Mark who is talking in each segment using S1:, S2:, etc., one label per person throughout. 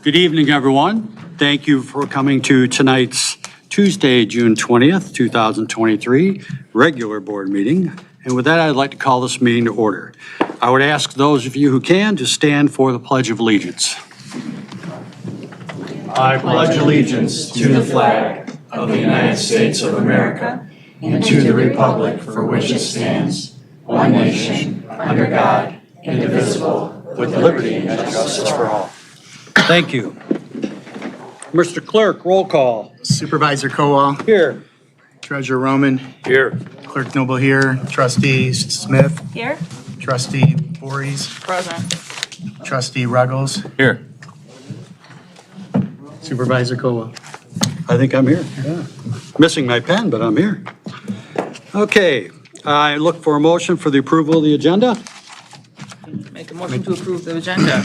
S1: Good evening, everyone. Thank you for coming to tonight's Tuesday, June 20th, 2023 regular board meeting. And with that, I'd like to call this meeting to order. I would ask those of you who can to stand for the Pledge of Allegiance.
S2: I pledge allegiance to the flag of the United States of America and to the republic for which it stands, one nation, under God, indivisible, with liberty and justice for all.
S1: Thank you. Mr. Clerk, roll call.
S3: Supervisor Kowal.
S1: Here.
S3: Treasurer Roman.
S1: Here.
S3: Clerk Noble here. Trustees Smith.
S4: Here.
S3: Trustee Voorhees.
S4: Present.
S3: Trustee Ruggles.
S2: Here.
S3: Supervisor Kowal.
S1: I think I'm here. Yeah. Missing my pen, but I'm here. Okay. I look for a motion for the approval of the agenda.
S4: Make a motion to approve the agenda.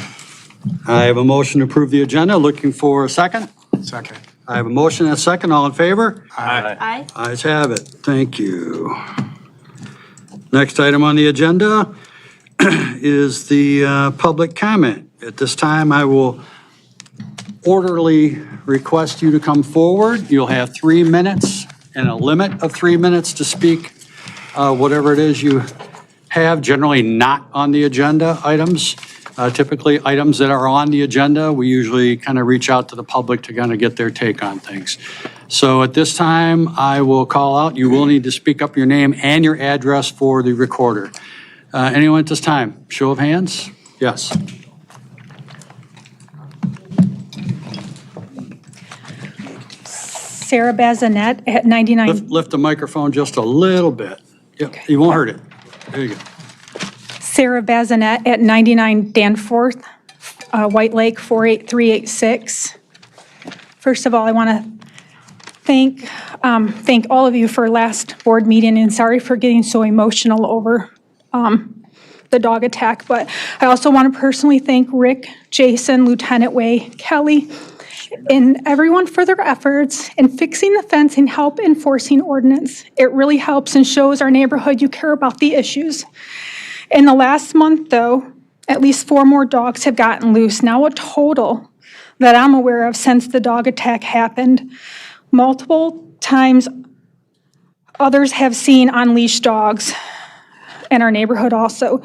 S1: I have a motion to approve the agenda. Looking for a second.
S3: Second.
S1: I have a motion and a second. All in favor?
S4: Aye.
S1: Ayes have it. Thank you. Next item on the agenda is the public comment. At this time, I will orderly request you to come forward. You'll have 3 minutes and a limit of 3 minutes to speak whatever it is you have, generally not on the agenda items. Typically, items that are on the agenda, we usually kind of reach out to the public to kind of get their take on things. So at this time, I will call out. You will need to speak up your name and your address for the recorder. Anyone at this time? Show of hands? Yes.
S5: Sarah Bazinet at 99.
S1: Lift the microphone just a little bit. Yep, you won't hurt it. There you go.
S5: Sarah Bazinet at 99 Danforth, White Lake 48386. First of all, I want to thank all of you for last board meeting, and sorry for getting so emotional over the dog attack. But I also want to personally thank Rick, Jason, Lieutenant Way, Kelly, and everyone for their efforts in fixing the fence and help enforcing ordinance. It really helps and shows our neighborhood you care about the issues. In the last month, though, at least 4 more dogs have gotten loose, now a total that I'm aware of since the dog attack happened. Multiple times, others have seen unleashed dogs in our neighborhood also.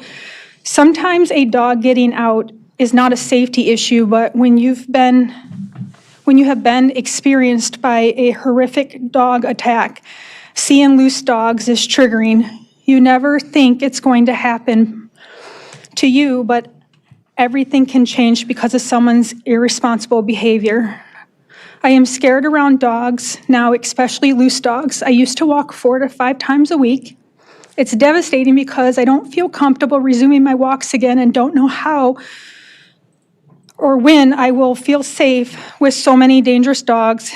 S5: Sometimes a dog getting out is not a safety issue, but when you have been experienced by a horrific dog attack, seeing loose dogs is triggering. You never think it's going to happen to you, but everything can change because of someone's irresponsible behavior. I am scared around dogs now, especially loose dogs. I used to walk 4 to 5 times a week. It's devastating because I don't feel comfortable resuming my walks again and don't know how or when I will feel safe with so many dangerous dogs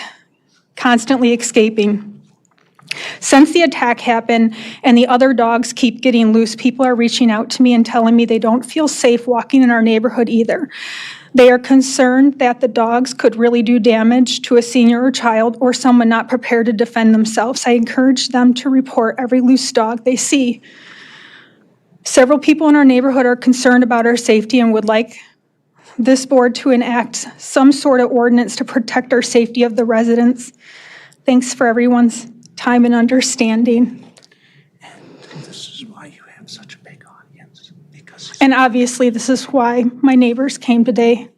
S5: constantly escaping. Since the attack happened and the other dogs keep getting loose, people are reaching out to me and telling me they don't feel safe walking in our neighborhood either. They are concerned that the dogs could really do damage to a senior or child or someone not prepared to defend themselves. I encourage them to report every loose dog they see. Several people in our neighborhood are concerned about our safety and would like this board to enact some sort of ordinance to protect our safety of the residents. Thanks for everyone's time and understanding.
S2: And this is why you have such a big audience, because
S5: And obviously, this is why my neighbors came today.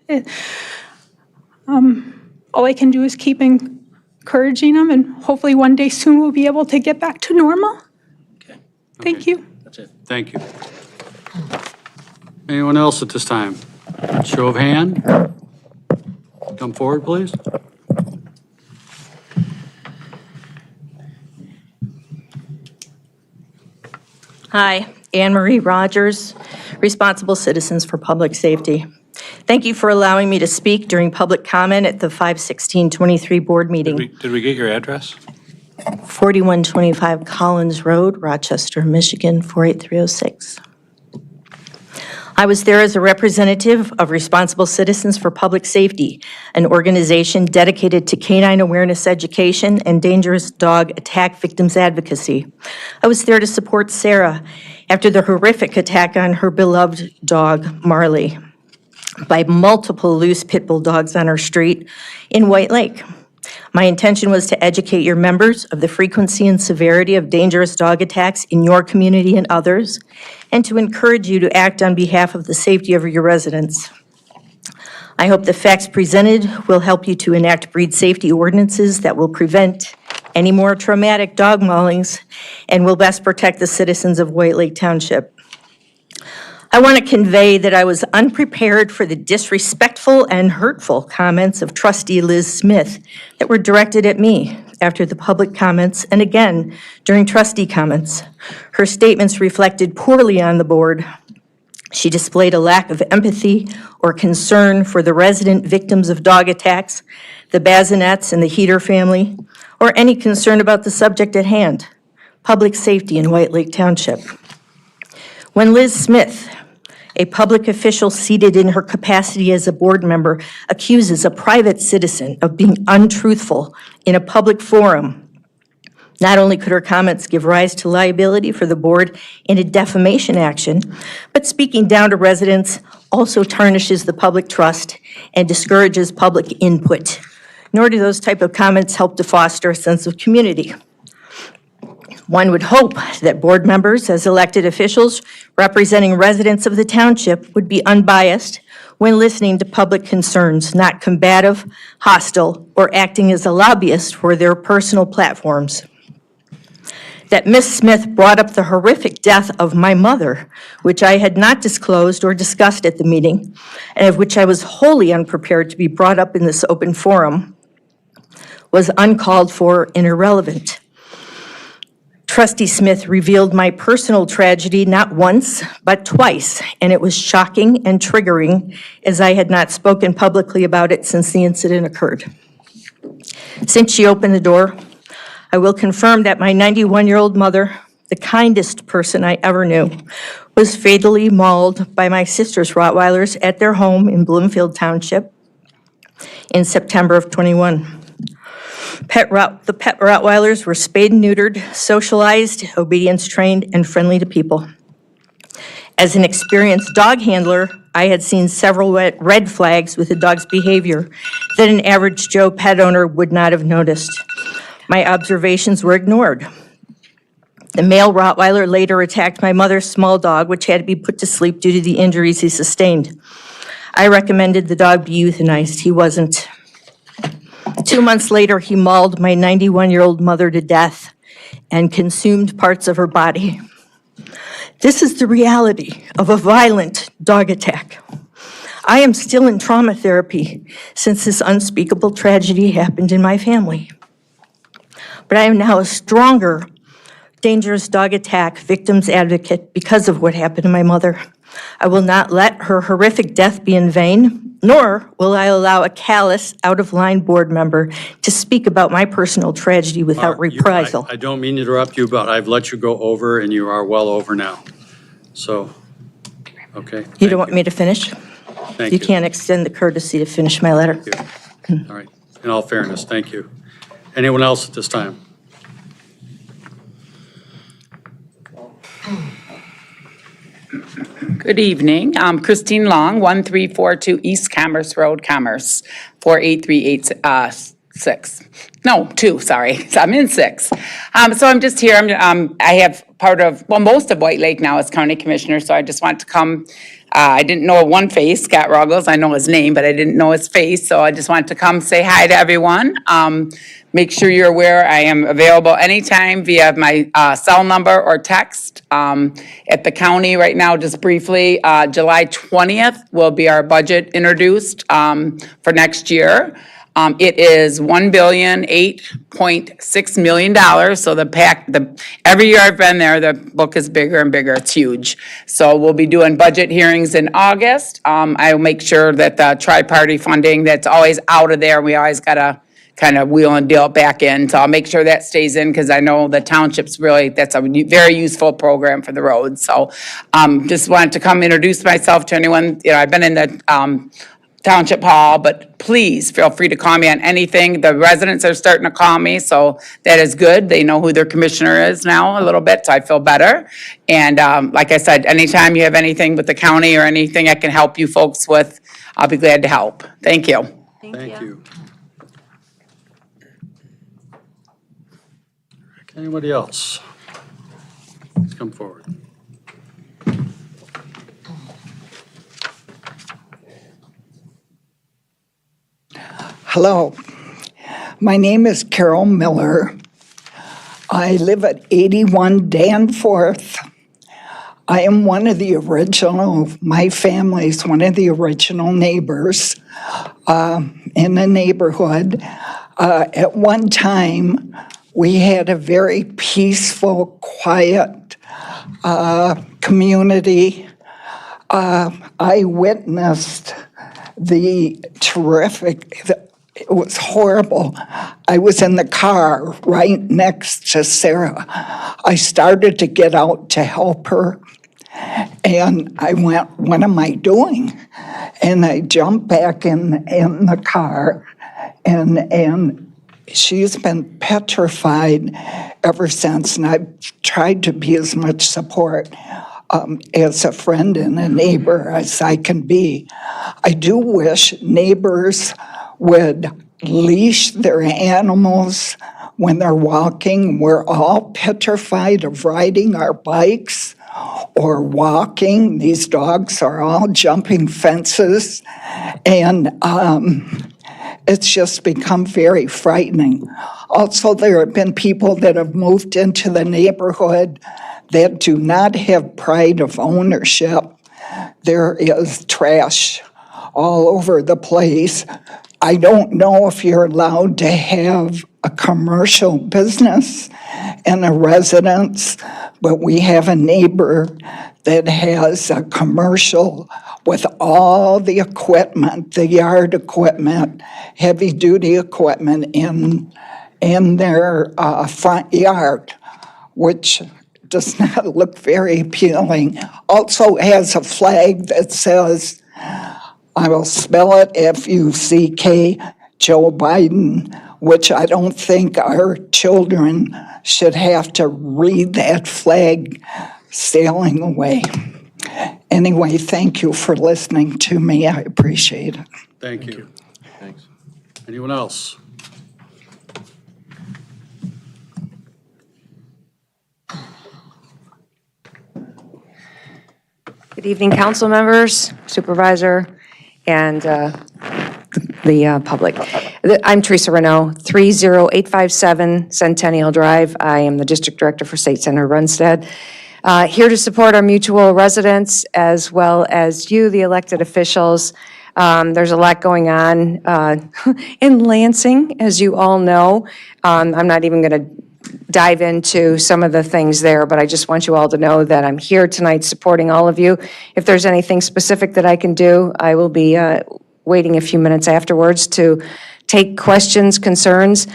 S5: All I can do is keep encouraging them, and hopefully one day soon we'll be able to get back to normal.
S1: Okay.
S5: Thank you.
S1: That's it. Thank you. Anyone else at this time? Show of hand. Come forward, please.
S6: Hi, Anne Marie Rogers, Responsible Citizens for Public Safety. Thank you for allowing me to speak during public comment at the 5/16/23 board meeting.
S2: Did we get your address?
S6: 4125 Collins Road, Rochester, Michigan, 48306. I was there as a representative of Responsible Citizens for Public Safety, an organization dedicated to canine awareness education and dangerous dog attack victims advocacy. I was there to support Sarah after the horrific attack on her beloved dog, Marley. by multiple loose pit bull dogs on our street in White Lake. My intention was to educate your members of the frequency and severity of dangerous dog attacks in your community and others, and to encourage you to act on behalf of the safety of your residents. I hope the facts presented will help you to enact breed safety ordinances that will prevent any more traumatic dog maulings and will best protect the citizens of White Lake Township. I want to convey that I was unprepared for the disrespectful and hurtful comments of Trustee Liz Smith that were directed at me after the public comments and again during trustee comments. Her statements reflected poorly on the board. She displayed a lack of empathy or concern for the resident victims of dog attacks, the Bazinets and the Heater family, or any concern about the subject at hand, public safety in White Lake Township. When Liz Smith, a public official seated in her capacity as a board member, accuses a private citizen of being untruthful in a public forum, not only could her comments give rise to liability for the board in a defamation action, but speaking down to residents also tarnishes the public trust and discourages public input. Nor do those type of comments help to foster a sense of community. One would hope that board members, as elected officials representing residents of the township, would be unbiased when listening to public concerns, not combative, hostile, or acting as a lobbyist for their personal platforms. That Ms. Smith brought up the horrific death of my mother, which I had not disclosed or discussed at the meeting, and of which I was wholly unprepared to be brought up in this open forum, was uncalled for and irrelevant. Trustee Smith revealed my personal tragedy not once, but twice, and it was shocking and triggering as I had not spoken publicly about it since the incident occurred. Since she opened the door, I will confirm that my 91-year-old mother, the kindest person I ever knew, was fatally mauled by my sister's Rottweilers at their home in Bloomfield Township in September of '21. The pet Rottweilers were spayed and neutered, socialized, obedience trained, and friendly to people. As an experienced dog handler, I had seen several red flags with the dog's behavior that an average Joe pet owner would not have noticed. My observations were ignored. The male Rottweiler later attacked my mother's small dog, which had to be put to sleep due to the injuries he sustained. I recommended the dog be euthanized. He wasn't. 2 months later, he mauled my 91-year-old mother to death and consumed parts of her body. This is the reality of a violent dog attack. I am still in trauma therapy since this unspeakable tragedy happened in my family. But I am now a stronger dangerous dog attack victims advocate because of what happened to my mother. I will not let her horrific death be in vain, nor will I allow a callous, out-of-line board member to speak about my personal tragedy without reprisal.
S1: I don't mean to interrupt you, but I've let you go over, and you are well over now. So, okay.
S6: You don't want me to finish?
S1: Thank you.
S6: You can't extend the courtesy to finish my letter.
S1: Thank you. All right. In all fairness, thank you. Anyone else at this time?
S7: Good evening. I'm Christine Long, 1342 East Commerce Road, Commerce, 48386. No, 2, sorry. So I'm in 6. So I'm just here. I have most of White Lake now as county commissioner, so I just want to come. I didn't know one face, Scott Ruggles. I know his name, but I didn't know his face, so I just wanted to come say hi to everyone. Make sure you're aware I am available anytime via my cell number or text. At the county right now, just briefly, July 20th will be our budget introduced for next year. It is $1,008.6 million. So every year I've been there, the book is bigger and bigger. It's huge. So we'll be doing budget hearings in August. I'll make sure that the tri-party funding that's always out of there, we always gotta kind of wheel and deal it back in. So I'll make sure that stays in because I know the township's that's a very useful program for the road. So just wanted to come introduce myself to anyone. I've been in the Township Hall, but please feel free to call me on anything. The residents are starting to call me, so that is good. They know who their commissioner is now a little bit, so I feel better. And like I said, anytime you have anything with the county or anything I can help you folks with, I'll be glad to help. Thank you.
S1: Thank you. Anybody else? Please come forward.
S8: Hello, my name is Carol Miller. I live at 81 Danforth. I am one of the original, my family's one of the original neighbors in the neighborhood. At one time, we had a very peaceful, quiet community. I witnessed the terrific, it was horrible. I was in the car right next to Sarah. I started to get out to help her, and I went, what am I doing? And I jumped back in the car, and she's been petrified ever since, and I've tried to be as much support as a friend and a neighbor as I can be. I do wish neighbors would leash their animals when they're walking. We're all petrified of riding our bikes or walking. These dogs are all jumping fences, and it's just become very frightening. Also, there have been people that have moved into the neighborhood that do not have pride of ownership. There is trash all over the place. I don't know if you're allowed to have a commercial business in a residence, but we have a neighbor that has a commercial with all the equipment, the yard equipment, heavy-duty equipment in their front yard, which does not look very appealing. Also has a flag that says, I will spell it F-U-C-K, Joe Biden, which I don't think our children should have to read that flag sailing away. Anyway, thank you for listening to me. I appreciate it.
S1: Thank you. Thanks. Anyone else?
S9: Good evening, council members, supervisor, and the public. I'm Teresa Renault, 30857 Centennial Drive. I am the district director for State Center Runstead. Here to support our mutual residents as well as you, the elected officials. There's a lot going on in Lansing, as you all know. I'm not even going to dive into some of the things there, but I just want you all to know that I'm here tonight supporting all of you. If there's anything specific that I can do, I will be waiting a few minutes afterwards to take questions, concerns.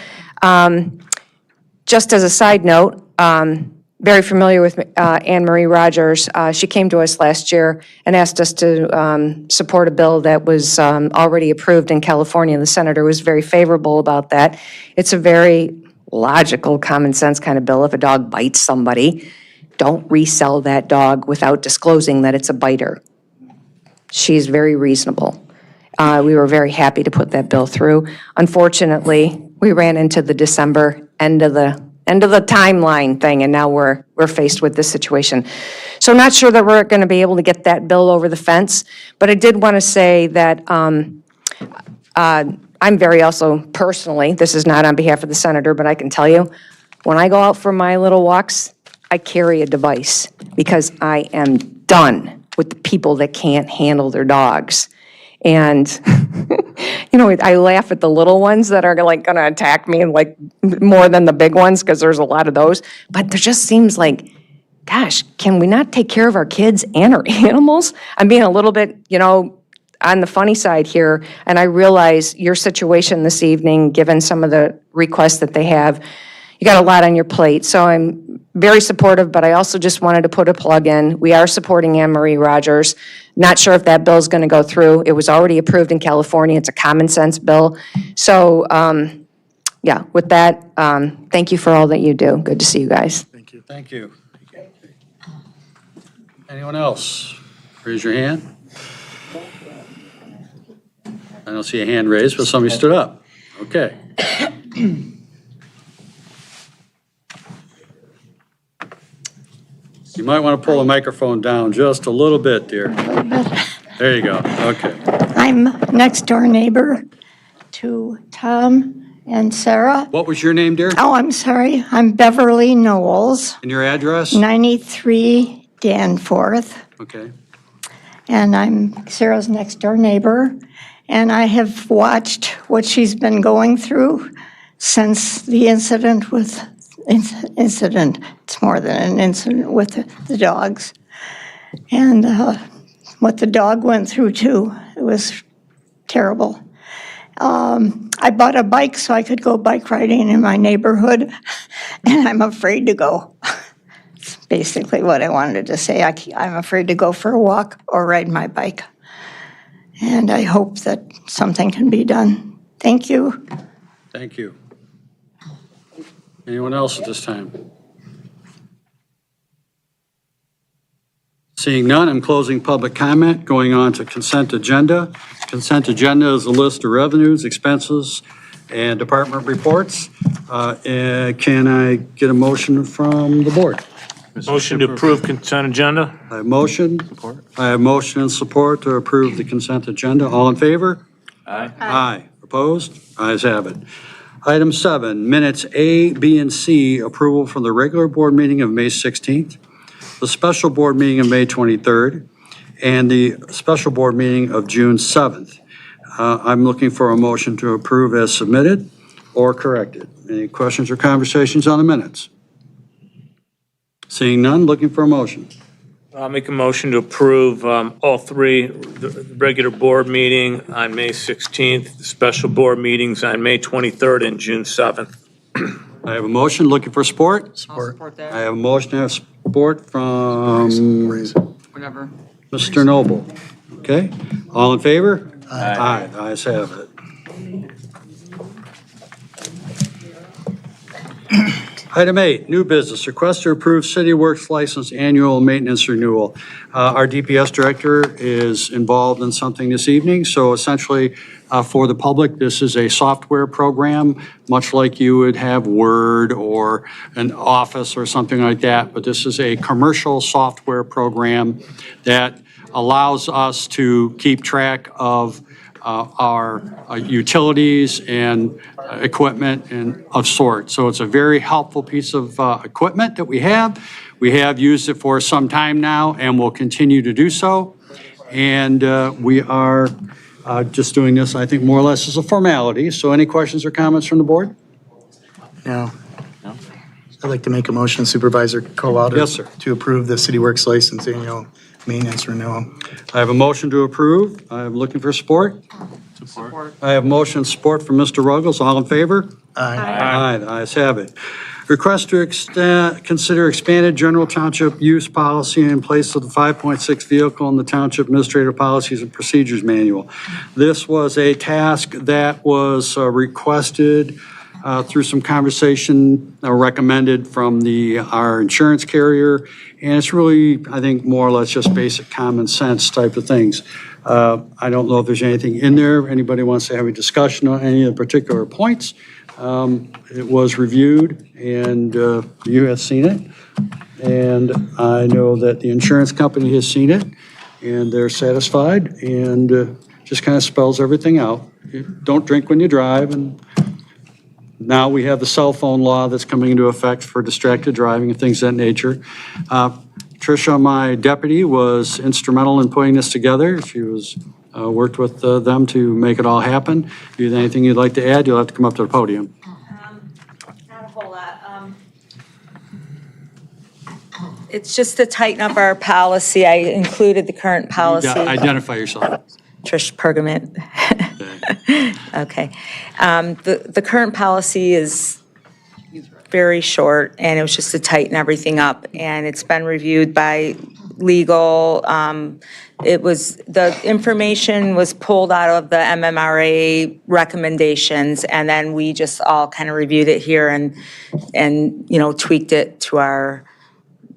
S9: Just as a side note, very familiar with Anne Marie Rogers. She came to us last year and asked us to support a bill that was already approved in California. The senator was very favorable about that. It's a very logical, common sense kind of bill. If a dog bites somebody, don't resell that dog without disclosing that it's a biter. She's very reasonable. We were very happy to put that bill through. Unfortunately, we ran into the December end of the timeline thing, and now we're faced with this situation. So I'm not sure that we're going to be able to get that bill over the fence, but I did want to say that I'm very also personally, this is not on behalf of the senator, but I can tell you, when I go out for my little walks, I carry a device because I am done with the people that can't handle their dogs. And, I laugh at the little ones that are like gonna attack me like more than the big ones, because there's a lot of those. But there just seems like, gosh, can we not take care of our kids and our animals? I'm being a little bit, on the funny side here, and I realize your situation this evening, given some of the requests that they have, you got a lot on your plate. So I'm very supportive, but I also just wanted to put a plug in. We are supporting Anne Marie Rogers. Not sure if that bill is going to go through. It was already approved in California. It's a common sense bill. So, yeah, with that, thank you for all that you do. Good to see you guys.
S1: Thank you. Thank you. Anyone else? Raise your hand. I don't see a hand raised, but somebody stood up. Okay. You might want to pull the microphone down just a little bit, dear. There you go. Okay.
S10: I'm next door neighbor to Tom and Sarah.
S1: What was your name, dear?
S10: Oh, I'm sorry. I'm Beverly Knowles,
S1: And your address?
S10: 93 Danforth,
S1: Okay.
S10: and I'm Sarah's next door neighbor. And I have watched what she's been going through since the incident with, incident, it's more than an incident with the dogs. And what the dog went through too, it was terrible. I bought a bike so I could go bike riding in my neighborhood, and I'm afraid to go. It's basically what I wanted to say. I'm afraid to go for a walk or ride my bike. And I hope that something can be done. Thank you.
S1: Thank you. Anyone else at this time? Seeing none, I'm closing public comment, going on to consent agenda. Consent agenda is a list of revenues, expenses, and department reports. Can I get a motion from the board?
S11: Motion to approve consent agenda?
S1: I have motion. Support. I have motion and support to approve the consent agenda. All in favor?
S11: Aye.
S1: Aye. Opposed? Ayes have it. Item 7, minutes A, B, and C, approval from the regular board meeting of May 16th, the special board meeting of May 23rd, and the special board meeting of June 7th. I'm looking for a motion to approve as submitted or corrected. Any questions or conversations on the minutes? Seeing none, looking for a motion.
S11: I'll make a motion to approve all three, the regular board meeting on May 16th, the special board meetings on May 23rd and June 7th.
S1: I have a motion, looking for support.
S4: I'll support that.
S1: I have a motion, I have support from
S4: Whatever.
S1: Mr. Noble. Okay, all in favor? Aye. The ayes have it. Item 8, new business, request to approve City Works license annual maintenance renewal. Our DPS director is involved in something this evening, so essentially for the public, this is a software program, much like you would have Word or an Office or something like that, but this is a commercial software program that allows us to keep track of our utilities and equipment and of sorts. So it's a very helpful piece of equipment that we have. We have used it for some time now and will continue to do so. And we are just doing this, I think, more or less as a formality. So any questions or comments from the board?
S3: No. I'd like to make a motion, Supervisor Kowalder.
S1: Yes, sir.
S3: To approve the City Works license annual maintenance renewal.
S1: I have a motion to approve. I'm looking for support.
S4: Support.
S1: I have motion and support from Mr. Ruggles. All in favor?
S3: Aye.
S1: Aye, the ayes have it. Request to consider expanded general township use policy in place of the 5.6 vehicle in the Township Administrative Policies and Procedures Manual. This was a task that was requested through some conversation recommended from our insurance carrier. And it's really, I think, more or less just basic common sense type of things. I don't know if there's anything in there. Anybody wants to have a discussion on any of the particular points? It was reviewed and you have seen it. And I know that the insurance company has seen it and they're satisfied and just kind of spells everything out. Don't drink when you drive, and now we have the cell phone law that's coming into effect for distracted driving and things of that nature. Tricia, my deputy, was instrumental in putting this together. She was worked with them to make it all happen. If you have anything you'd like to add, you'll have to come up to the podium.
S12: Not a whole lot. It's just to tighten up our policy. I included the current policy.
S1: Identify yourself.
S12: Trish Pergament. Okay. The current policy is very short, and it was just to tighten everything up. And it's been reviewed by legal. The information was pulled out of the MMRA recommendations, and then we just all kind of reviewed it here and tweaked it to our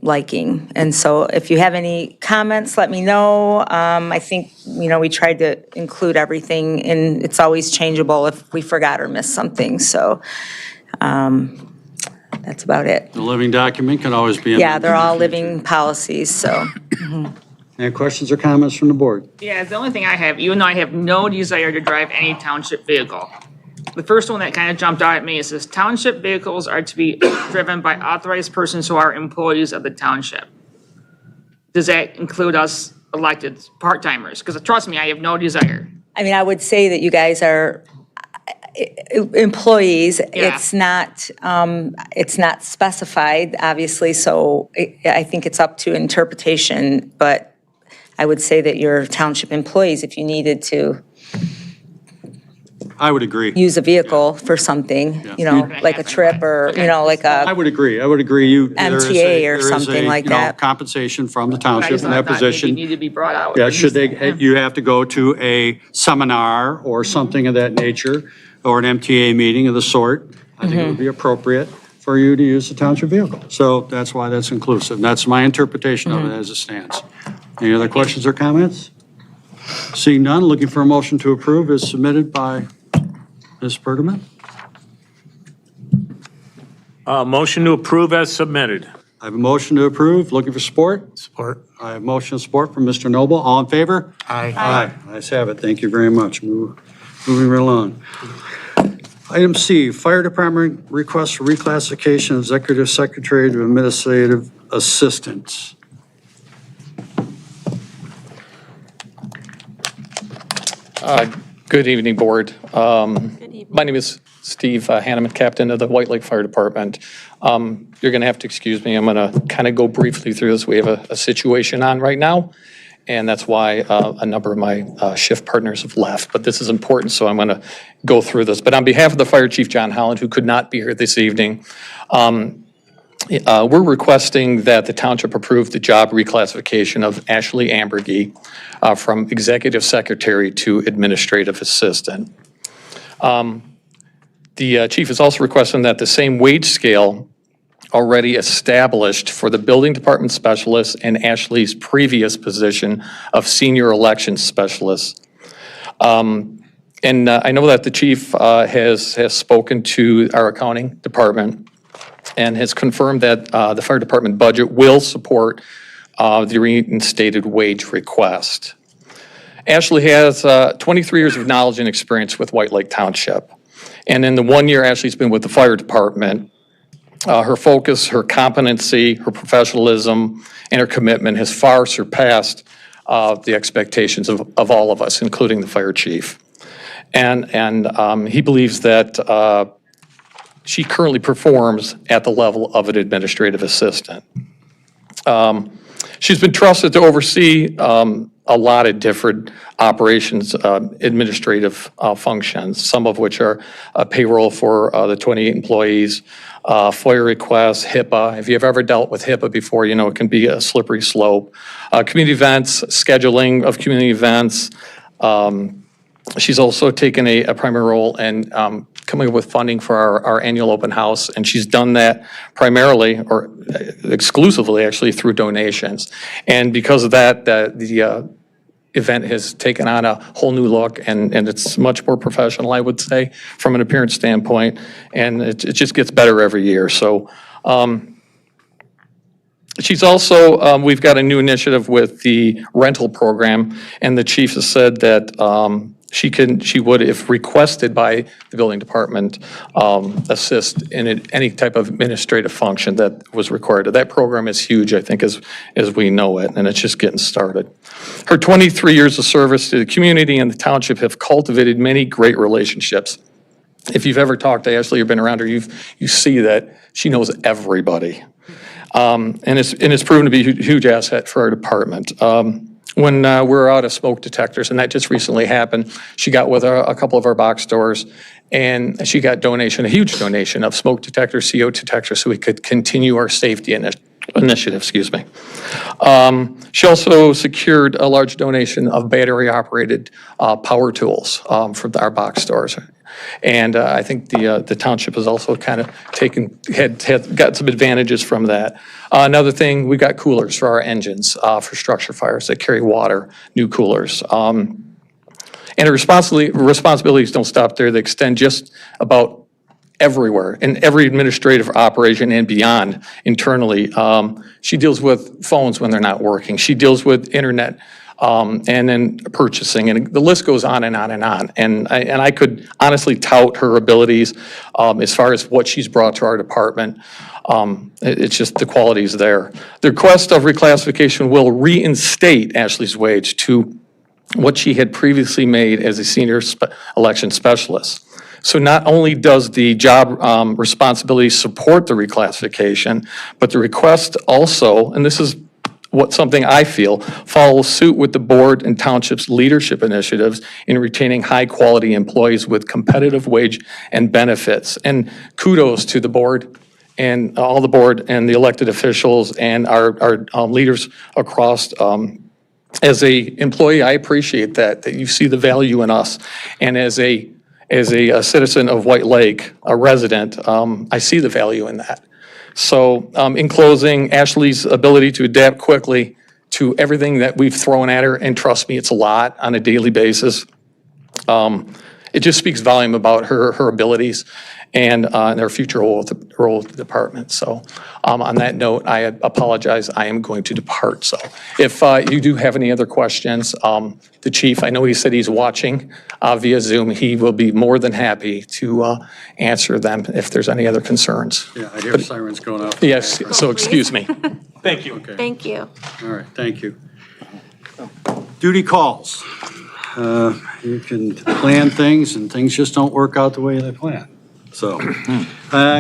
S12: liking. And so if you have any comments, let me know. I think, we tried to include everything, and it's always changeable if we forgot or missed something. So that's about it.
S1: The living document can always be.
S12: Yeah, they're all living policies, so.
S1: Any questions or comments from the board?
S4: Yeah, the only thing I have, even though I have no desire to drive any township vehicle, the first one that kind of jumped out at me is this: township vehicles are to be driven by authorized persons who are employees of the township. Does that include us elected part-timers? Because trust me, I have no desire.
S12: I mean, I would say that you guys are employees.
S4: Yeah.
S12: It's not specified, obviously, so I think it's up to interpretation, but I would say that you're township employees if you needed to
S1: I would agree.
S12: use a vehicle for something, like a trip or, like
S1: I
S12: a,
S1: would agree. I would agree. There is
S12: MTA or
S1: there is
S12: something like that.
S1: Compensation from the
S4: I
S1: township
S4: just
S1: in that
S4: thought maybe it
S1: position.
S4: needed to be brought out.
S1: Yeah, you have to go to a seminar or something of that nature, or an MTA meeting of the sort. I think it would be appropriate for you to use the township vehicle. So that's why that's inclusive. That's my interpretation of it as it stands. Any other questions or comments? Seeing none, looking for a motion to approve is submitted by Ms. Bergman.
S11: Motion to approve as submitted.
S1: I have a motion to approve. Looking for support?
S3: Support.
S1: I have motion and support from Mr. Noble. All in favor?
S3: Aye.
S1: Aye. Ayes have it. Thank you very much. Moving right along. Item C, Fire Department request for reclassification of Executive Secretary to Administrative Assistant.
S13: Good evening, Board. My name is Steve Hanneman, Captain of the White Lake Fire Department. You're going to have to excuse me. I'm going to kind of go briefly through this. We have a situation on right now, and that's why a number of my shift partners have left. But this is important, so I'm going to go through this. But on behalf of the Fire Chief, John Holland, who could not be here this evening, we're requesting that the township approve the job reclassification of Ashley Ambergy from Executive Secretary to Administrative Assistant. The chief is also requesting that the same wage scale already established for the building department specialist and Ashley's previous position of senior elections specialist. And I know that the chief has spoken to our accounting department and has confirmed that the fire department budget will support the reinstated wage request. Ashley has 23 years of knowledge and experience with White Lake Township. And in the 1 year Ashley's been with the fire department, her focus, her competency, her professionalism, and her commitment has far surpassed the expectations of all of us, including the fire chief. And he believes that she currently performs at the level of an administrative assistant. She's been trusted to oversee a lot of different operations, administrative functions, some of which are payroll for the 28 employees, FOIA requests, HIPAA. If you've ever dealt with HIPAA before, you know it can be a slippery slope. Community events, scheduling of community events. She's also taken a primary role in coming up with funding for our annual open house, and she's done that primarily, or exclusively actually, through donations. And because of that, the event has taken on a whole new look, and it's much more professional, I would say, from an appearance standpoint, and it just gets better every year. So she's also, we've got a new initiative with the rental program, and the chief has said that she would, if requested by the building department, assist in any type of administrative function that was required. That program is huge, I think, as we know it, and it's just getting started. Her 23 years of service to the community and the township have cultivated many great relationships. If you've ever talked to Ashley or been around her, you see that she knows everybody. And it's proven to be a huge asset for our department. when we're out of smoke detectors, and that just recently happened, she got with a couple of our box stores, and she got a huge donation of smoke detectors, CO detectors, so we could continue our safety initiative, excuse me. She also secured a large donation of battery-operated power tools from our box stores. And I think the township has also kind of got some advantages from that. Another thing, we got coolers for our engines, for structure fires that carry water, new coolers. And the responsibilities don't stop there. They extend just about everywhere, in every administrative operation and beyond internally. She deals with phones when they're not working. She deals with internet, and then purchasing, and the list goes on and on and on. And I could honestly tout her abilities as far as what she's brought to our department. It's just the quality is there. The request of reclassification will reinstate Ashley's wage to what she had previously made as a senior election specialist. So not only does the job responsibility support the reclassification, but the request also, and this is something I feel, follows suit with the board and township's leadership initiatives in retaining high-quality employees with competitive wage and benefits. And kudos to the board and all the board and the elected officials and our leaders across. As a employee, I appreciate that you see the value in us. And as a citizen of White Lake, a resident, I see the value in that. So in closing, Ashley's ability to adapt quickly to everything that we've thrown at her, and trust me, it's a lot on a daily basis. It just speaks volume about her abilities and her future role with the department. So on that note, I apologize. I am going to depart. So if you do have any other questions, the chief, I know he said he's watching via Zoom. He will be more than happy to answer them if there's any other concerns.
S1: Yeah, I hear sirens going off.
S13: Yes, so excuse me. Thank you.
S1: Okay.
S14: Thank you.
S1: All right, thank you. Duty calls. You can plan things and things just don't work out the way they plan. So,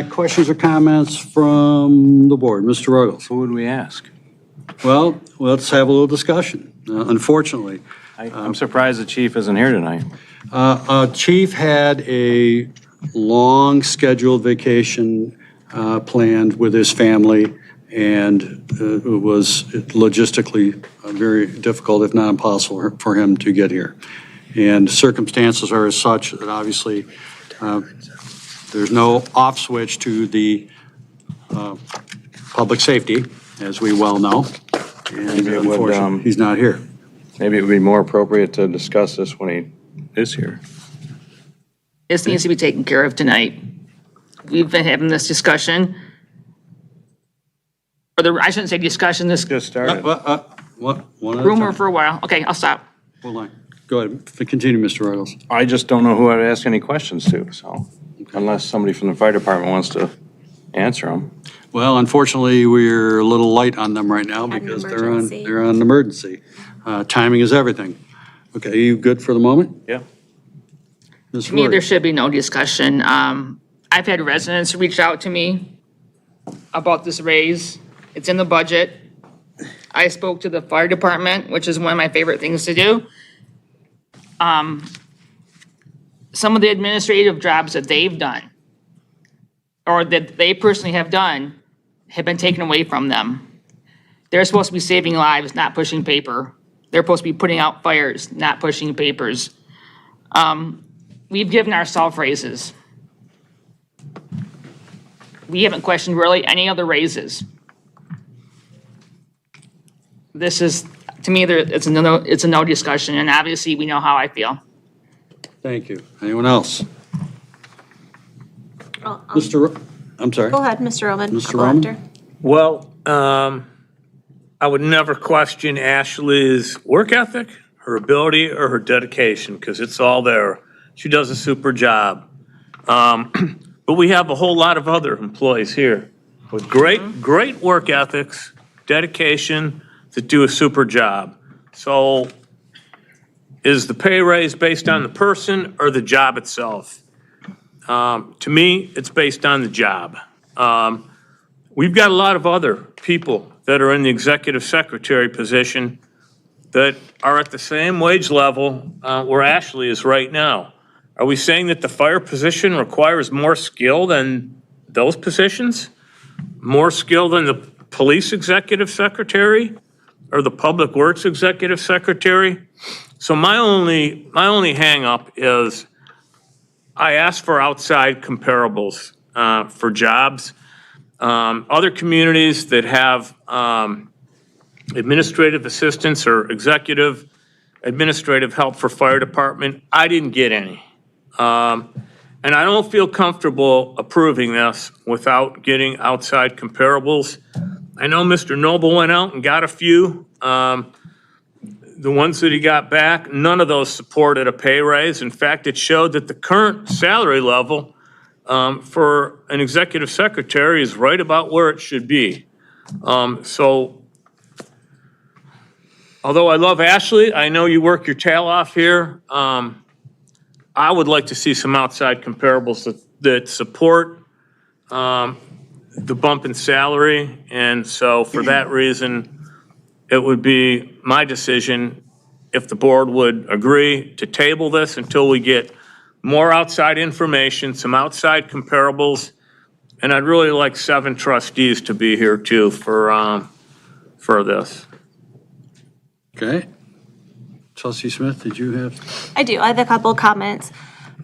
S1: questions or comments from the board? Mr. Ruggles?
S2: Who would we ask?
S1: Well, let's have a little discussion. Unfortunately,
S2: I'm surprised the chief isn't here tonight.
S1: Chief had a long scheduled vacation planned with his family, and it was logistically very difficult, if not impossible, for him to get here. And circumstances are as such that obviously there's no off switch to the public safety, as we well know. And unfortunately, he's not here.
S2: Maybe it would be more appropriate to discuss this when he is here.
S4: This needs to be taken care of tonight. We've been having this discussion, I shouldn't say discussion, this
S2: Just started.
S1: One at a
S4: rumor
S1: time.
S4: for a while. Okay, I'll stop.
S1: Hold on. Go ahead. Continue, Mr. Ruggles.
S2: I just don't know who I'd ask any questions to, so unless somebody from the fire department wants to answer them.
S1: Well, unfortunately, we're a little light on them right now
S14: An
S1: because
S14: emergency.
S1: they're on emergency. Timing is everything. Okay, you good for the moment?
S2: Yeah.
S1: Ms.
S4: To me, there
S1: Rory?
S4: should be no discussion. I've had residents reach out to me about this raise. It's in the budget. I spoke to the fire department, which is one of my favorite things to do. Some of the administrative jobs that they've done, or that they personally have done, have been taken away from them. They're supposed to be saving lives, not pushing paper. They're supposed to be putting out fires, not pushing papers. We've given ourselves raises. We haven't questioned really any other raises. This is, to me, it's a no discussion, and obviously, we know how I feel.
S1: Thank you. Anyone else? I'm sorry.
S14: Go ahead, Mr. Roman.
S1: Mr.
S14: I'll go
S1: Roman?
S14: after.
S11: Well, I would never question Ashley's work ethic, her ability, or her dedication, because it's all there. She does a super job. But we have a whole lot of other employees here with great work ethics, dedication, that do a super job. So is the pay raise based on the person or the job itself? To me, it's based on the job. We've got a lot of other people that are in the executive secretary position that are at the same wage level where Ashley is right now. Are we saying that the fire position requires more skill than those positions? More skill than the police executive secretary or the public works executive secretary? So my only hang up is I asked for outside comparables for jobs. Other communities that have administrative assistants or executive administrative help for fire department, I didn't get any. And I don't feel comfortable approving this without getting outside comparables. I know Mr. Noble went out and got a few. The ones that he got back, none of those supported a pay raise. In fact, it showed that the current salary level for an executive secretary is right about where it should be. So although I love Ashley, I know you work your tail off here. I would like to see some outside comparables that support the bump in salary. And so for that reason, it would be my decision if the board would agree to table this until we get more outside information, some outside comparables. And I'd really like 7 trustees to be here too for this.
S1: Okay. Trustee Smith, did you have?
S14: I do. I have a couple comments.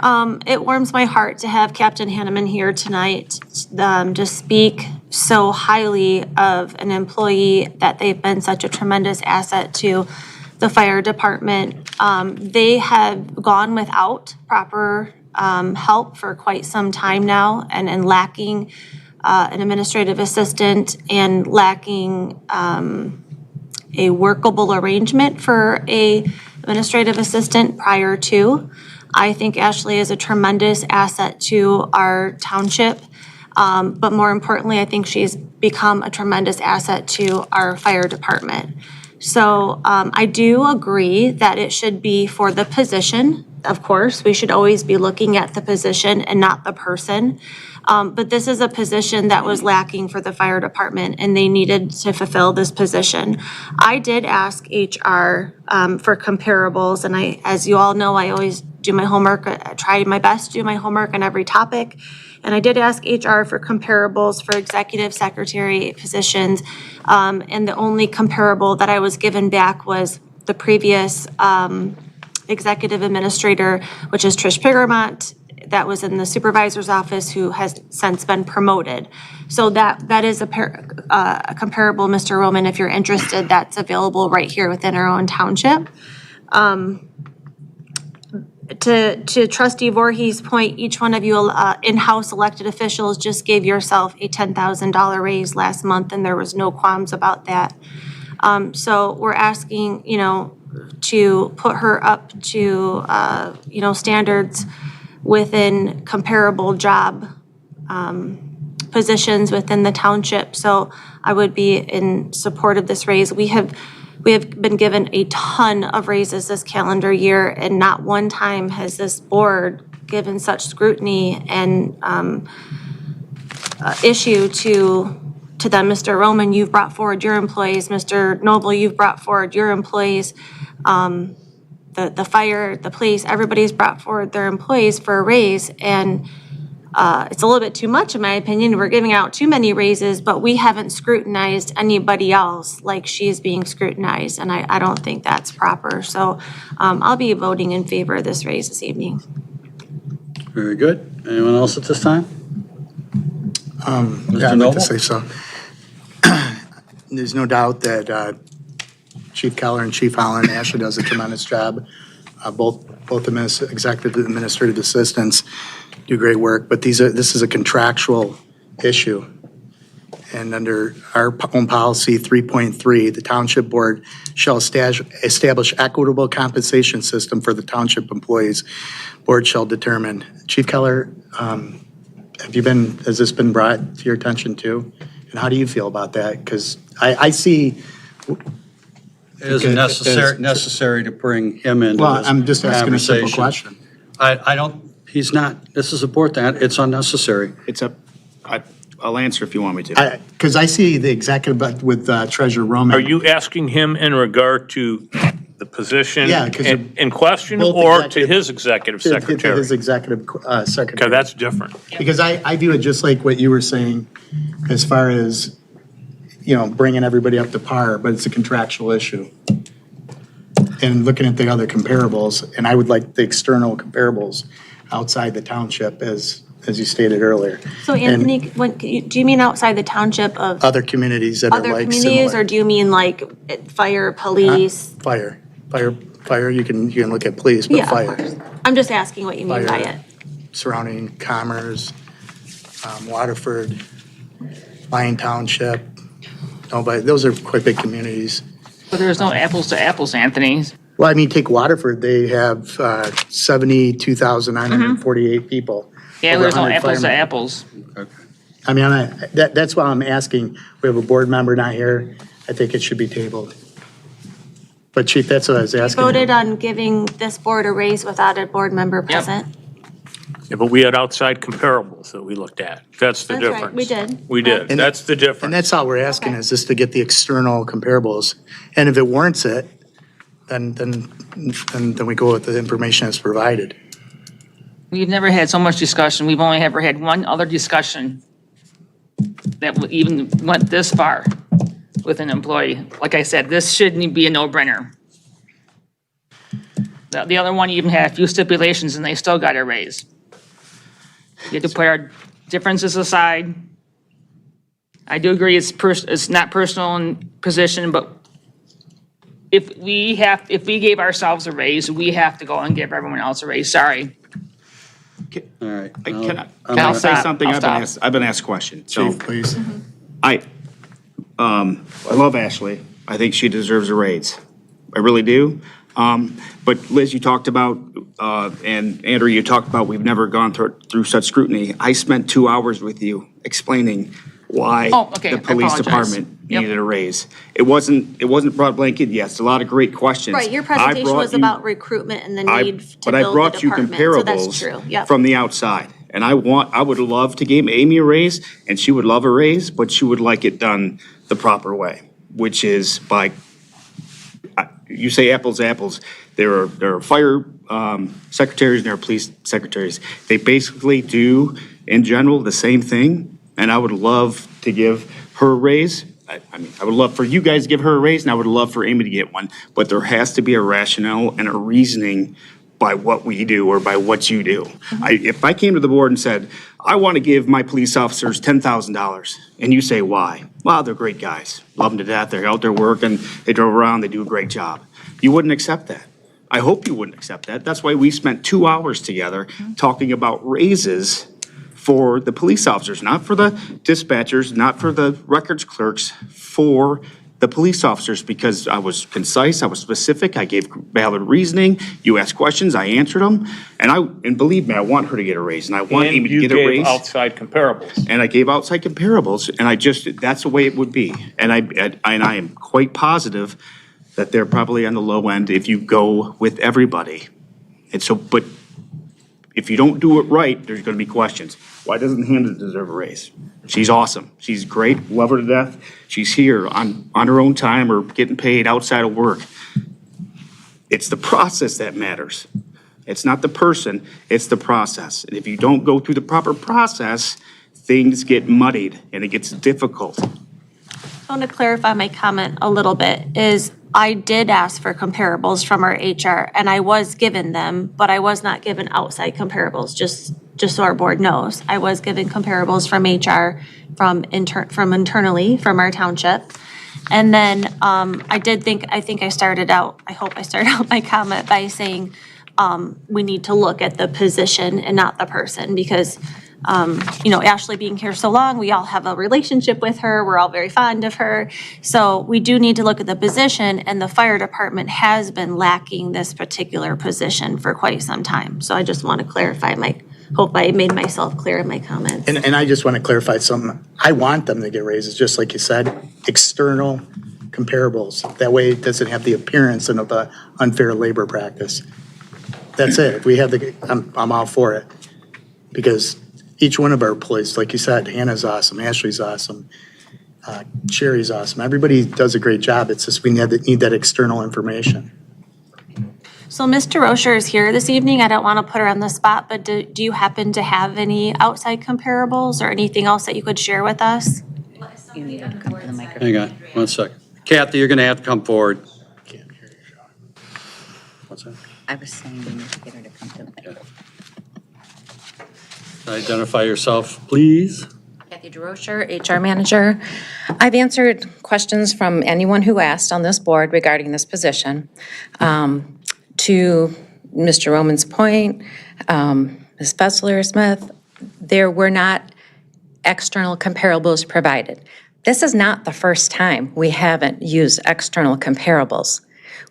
S14: It warms my heart to have Captain Hanneman here tonight to speak so highly of an employee that they've been such a tremendous asset to the fire department. They have gone without proper help for quite some time now and lacking an administrative assistant and lacking a workable arrangement for a administrative assistant prior to. I think Ashley is a tremendous asset to our township, but more importantly, I think she's become a tremendous asset to our fire department. So I do agree that it should be for the position. Of course, we should always be looking at the position and not the person. But this is a position that was lacking for the fire department and they needed to fulfill this position. I did ask HR for comparables, and as you all know, I always do my homework. I try my best to do my homework on every topic. And I did ask HR for comparables for executive secretary positions. And the only comparable that I was given back was the previous executive administrator, which is Trish Pigermont, that was in the supervisor's office, who has since been promoted. So that is a comparable, Mr. Roman, if you're interested, that's available right here within our own township. To Trustee Voorhees' point, each one of you in-house elected officials just gave yourself a $10,000 raise last month, and there was no qualms about that. So we're asking, to put her up to, standards within comparable job positions within the township. So I would be in support of this raise. We have been given a ton of raises this calendar year, and not one time has this board given such scrutiny and issue to them. Mr. Roman, you've brought forward your employees. Mr. Noble, you've brought forward your employees. The fire, the police, everybody's brought forward their employees for a raise, and it's a little bit too much in my opinion. We're giving out too many raises, but we haven't scrutinized anybody else like she's being scrutinized, and I don't think that's proper. So I'll be voting in favor of this raise this evening.
S1: Very good. Anyone else at this time?
S3: Yeah, I'd like to say so. There's no doubt that Chief Keller and Chief Holland, Ashley does a tremendous job. Both executive administrative assistants do great work, but this is a contractual issue. And under our own policy 3.3, the township board shall establish equitable compensation system for the township employees. Board shall determine. Chief Keller, has this been brought to your attention too? And how do you feel about that? Because I see.
S1: It is necessary to bring him into
S3: Well,
S1: this
S3: I'm just asking a simple
S1: conversation.
S3: question.
S1: He's not, this is a board thing, it's unnecessary.
S15: I'll answer if you want me to.
S3: Because I see the executive with Treasurer Roman.
S11: Are you asking him in regard to the position
S3: Yeah, 'cause
S11: in question
S3: both
S11: or to
S3: executive-
S11: his executive
S3: To
S11: secretary?
S3: his executive secretary.
S11: Okay, that's different.
S3: Because I view it just like what you were saying, as far as, bringing everybody up to par, but it's a contractual issue. And looking at the other comparables, and I would like the external comparables outside the township, as you stated earlier.
S14: So
S3: And
S14: Anthony, do you mean outside the township of
S3: other communities that are
S14: other
S3: like
S14: communities,
S3: similar.
S14: or do you mean like fire, police?
S3: Fire, you can look at police, but
S14: Yeah, of
S3: fire.
S14: course. I'm just asking what you mean by
S3: Fire.
S14: it.
S3: Surrounding Commerce, Waterford, Lyon Township. Nobody, those are quite big communities.
S4: But there's no apples to apples, Anthony.
S3: Well, I mean, take Waterford, they have 72,948 people.
S4: Yeah,
S3: over
S4: there's no
S3: 100
S4: apples to
S3: firemen.
S4: apples.
S3: I mean, that's why I'm asking. We have a board member not here. I think it should be tabled. But Chief, that's what I was asking.
S14: Voted on giving this board a raise without a board member present.
S11: Yeah, but we had outside comparables that we looked at. That's the
S14: That's right,
S11: difference.
S14: we did.
S11: We did.
S3: And-
S11: That's the difference.
S3: And that's all we're asking, is just to get the external comparables. And if it warrants it, then we go with the information that's provided.
S4: We've never had so much discussion. We've only ever had one other discussion that even went this far with an employee. Like I said, this shouldn't be a no-brainer. The other one even had a few stipulations and they still got a raise. You have to put our differences aside. I do agree it's not personal in position, but if we gave ourselves a raise, we have to go and give everyone else a raise. Sorry.
S1: All right.
S15: Can
S4: I'll
S15: I say
S4: stop.
S15: something?
S4: I'll
S15: I've been asked a question. So
S3: Chief, please.
S15: I love Ashley. I think she deserves a raise. I really do. But Liz, you talked about, and Andrew, you talked about we've never gone through such scrutiny. I spent 2 hours with you explaining why
S4: Oh, okay.
S15: the
S4: I
S15: police
S4: apologize.
S15: department
S4: Yep.
S15: needed a raise. It wasn't broad blanket. Yes, a lot of great questions.
S14: Right, your
S15: I
S14: presentation
S15: brought
S14: was
S15: you-
S14: about recruitment and the need to
S15: But I
S14: build the
S15: brought you
S14: department, so that's true,
S15: comparables
S14: yep.
S15: from the outside. And I would love to give Amy a raise, and she would love a raise, but she would like it done the proper way, which is by, you say apples to apples. There are fire secretaries and there are police secretaries. They basically do, in general, the same thing, and I would love to give her a raise. I mean, I would love for you guys to give her a raise, and I would love for Amy to get one, but there has to be a rationale and a reasoning by what we do or by what you do. If I came to the board and said, I want to give my police officers $10,000, and you say, why? Well, they're great guys, love them to death, they're out there working, they drove around, they do a great job. You wouldn't accept that. I hope you wouldn't accept that. That's why we spent 2 hours together talking about raises for the police officers, not for the dispatchers, not for the records clerks, for the police officers, because I was concise, I was specific, I gave valid reasoning, you asked questions, I answered them, and believe me, I want her to get a raise, and I want
S11: And
S15: Amy to
S11: you
S15: get a
S11: gave
S15: raise.
S11: outside comparables.
S15: And I gave outside comparables, and that's the way it would be. And I am quite positive that they're probably on the low end if you go with everybody. And so, but if you don't do it right, there's gonna be questions. Why doesn't Hannah deserve a raise? She's awesome. She's great, love her to death. She's here on her own time or getting paid outside of work. It's the process that matters. It's not the person, it's the process. And if you don't go through the proper process, things get muddied and it gets difficult.
S14: I want to clarify my comment a little bit, is I did ask for comparables from our HR, and I was given them, but I was not given outside comparables, just so our board knows. I was given comparables from HR, from internally, from our township. And then I hope I started out my comment by saying we need to look at the position and not the person, because Ashley being here so long, we all have a relationship with her. We're all very fond of her. So we do need to look at the position, and the fire department has been lacking this particular position for quite some time. So I just want to clarify hope I made myself clear in my comments.
S3: And I just want to clarify something. I want them to get raises, just like you said, external comparables. That way it doesn't have the appearance of the unfair labor practice. That's it. If we have I'm all for it. Because each one of our employees, like you said, Hannah's awesome, Ashley's awesome, Sherry's awesome. Everybody does a great job. It's just we need that external information.
S14: So Mr. Rocher is here this evening. I don't want to put her on the spot, but do you happen to have any outside comparables or anything else that you could share with us?
S2: You need to come to the microphone.
S1: Hang on, 1 second. Kathy, you're going to have to come forward. What's that?
S2: I was saying you need to get her to come to the microphone.
S1: Identify yourself, please.
S9: Kathy DeRocher, HR Manager. I've answered questions from anyone who asked on this board regarding this position. To Mr. Roman's point, Ms. Fessler-Smith, there were not external comparables provided. This is not the first time we haven't used external comparables.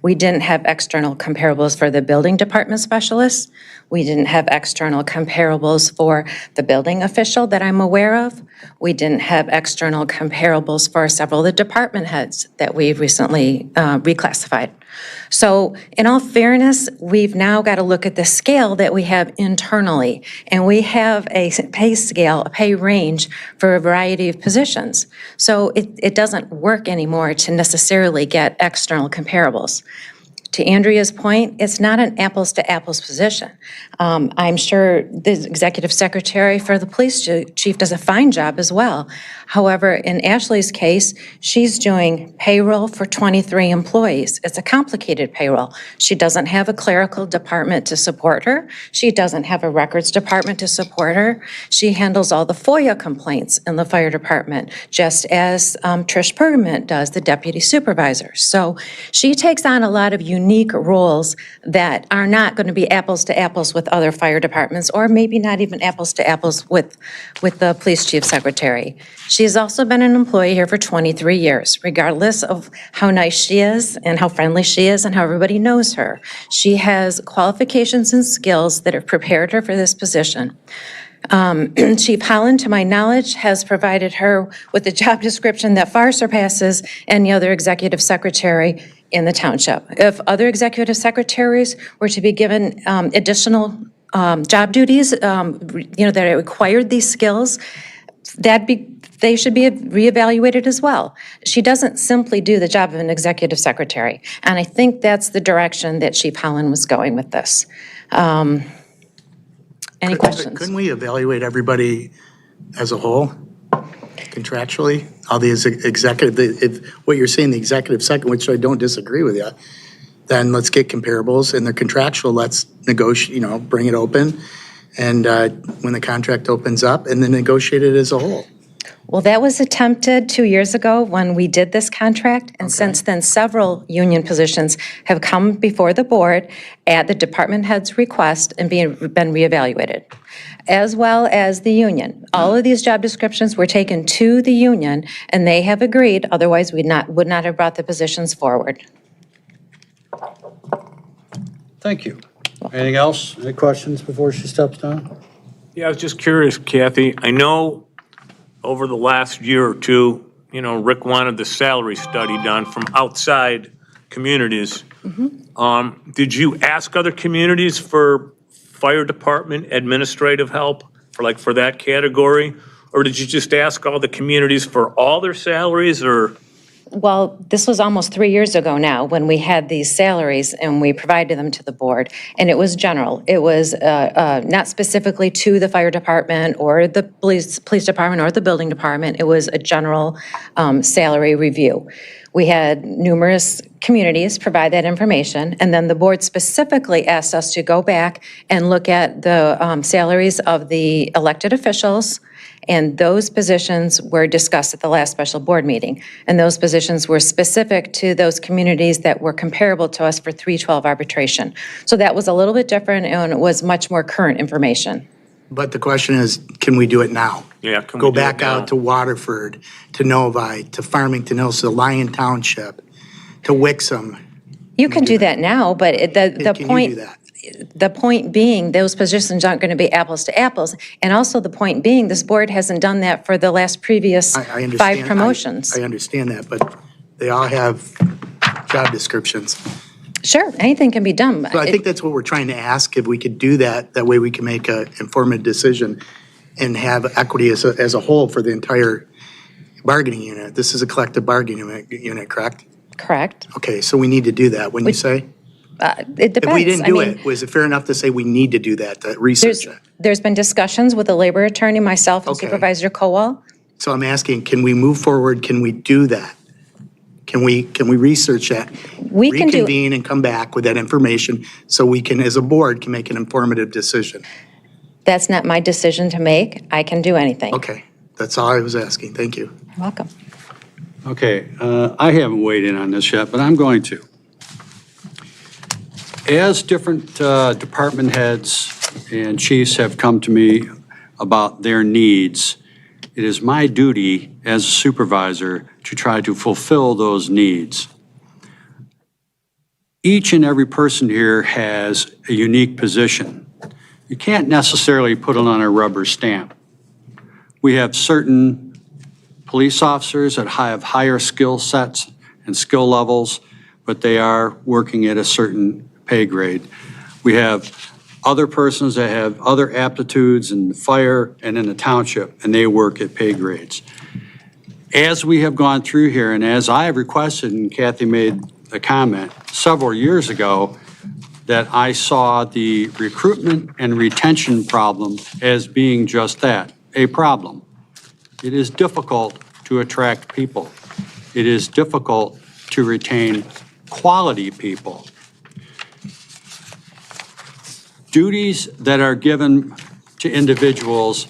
S9: We didn't have external comparables for the building department specialists. We didn't have external comparables for the building official that I'm aware of. We didn't have external comparables for several of the department heads that we've recently reclassified. So in all fairness, we've now got to look at the scale that we have internally. And we have a pay scale, a pay range for a variety of positions. So it doesn't work anymore to necessarily get external comparables. To Andrea's point, it's not an apples to apples position. I'm sure the executive secretary for the police chief does a fine job as well. However, in Ashley's case, she's doing payroll for 23 employees. It's a complicated payroll. She doesn't have a clerical department to support her. She doesn't have a records department to support her. She handles all the FOIA complaints in the fire department, just as Trish Pergament does, the deputy supervisor. So she takes on a lot of unique roles that are not going to be apples to apples with other fire departments, or maybe not even apples to apples with the police chief secretary. She has also been an employee here for 23 years, regardless of how nice she is and how friendly she is and how everybody knows her. She has qualifications and skills that have prepared her for this position. Chief Holland, to my knowledge, has provided her with a job description that far surpasses any other executive secretary in the township. If other executive secretaries were to be given additional job duties, that required these skills, they should be reevaluated as well. She doesn't simply do the job of an executive secretary, and I think that's the direction that Chief Holland was going with this. Any questions?
S3: Couldn't we evaluate everybody as a whole contractually? All the executive, if what you're saying, the executive second, which I don't disagree with you, then let's get comparables, and the contractual, let's negotiate, bring it open. And when the contract opens up, and then negotiate it as a whole.
S9: Well, that was attempted 2 years ago when we did this contract, and since then, several union positions have come before the board at the department head's request and been reevaluated, as well as the union. All of these job descriptions were taken to the union, and they have agreed, otherwise we would not have brought the positions forward.
S1: Thank you. Anything else? Any questions before she steps down?
S11: Yeah, I was just curious, Kathy. I know over the last year or two, Rick wanted the salary study done from outside communities. Did you ask other communities for fire department administrative help for that category? Or did you just ask all the communities for all their salaries, or?
S9: Well, this was almost 3 years ago now when we had these salaries and we provided them to the board, and it was general. It was not specifically to the fire department or the police department or the building department. It was a general salary review. We had numerous communities provide that information, and then the board specifically asked us to go back and look at the salaries of the elected officials, and those positions were discussed at the last special board meeting. And those positions were specific to those communities that were comparable to us for 312 arbitration. So that was a little bit different, and it was much more current information.
S3: But the question is, can we do it now?
S11: Yeah, can we
S3: Go
S11: do it
S3: back
S11: now?
S3: out to Waterford, to Novi, to Farmington Hills, to Lyon Township, to Wixom.
S9: You can do that now, but the
S3: Can
S9: point.
S3: you do that?
S9: The point being, those positions aren't going to be apples to apples. And also the point being, this board hasn't done that for the last previous
S3: I understand.
S9: 5 promotions.
S3: I understand that, but they all have job descriptions.
S9: Sure, anything can be done.
S3: So I think that's what we're trying to ask, if we could do that. That way we can make an informed decision and have equity as a whole for the entire bargaining unit. This is a collective bargaining unit, correct?
S9: Correct.
S3: Okay, so we need to do that, wouldn't you say?
S9: It depends.
S3: If we didn't
S9: I
S3: do
S9: mean,
S3: it, was it fair enough to say we need to do that, to research it?
S9: There's been discussions with the labor attorney, myself, and
S3: Okay.
S9: Supervisor Cowell.
S3: So I'm asking, can we move forward? Can we do that? Can we research that?
S9: We can do-
S3: Reconvene and come back with that information so we can, as a board, can make an informative decision?
S9: That's not my decision to make. I can do anything.
S3: Okay, that's all I was asking. Thank you.
S9: You're welcome.
S1: Okay, I haven't weighed in on this yet, but I'm going to. As different department heads and chiefs have come to me about their needs, it is my duty as a supervisor to try to fulfill those needs. Each and every person here has a unique position. You can't necessarily put it on a rubber stamp. We have certain police officers that have higher skill sets and skill levels, but they are working at a certain pay grade. We have other persons that have other aptitudes in fire and in the township, and they work at pay grades. As we have gone through here, and as I have requested, and Kathy made a comment several years ago, that I saw the recruitment and retention problem as being just that, a problem. It is difficult to attract people. It is difficult to retain quality people. Duties that are given to individuals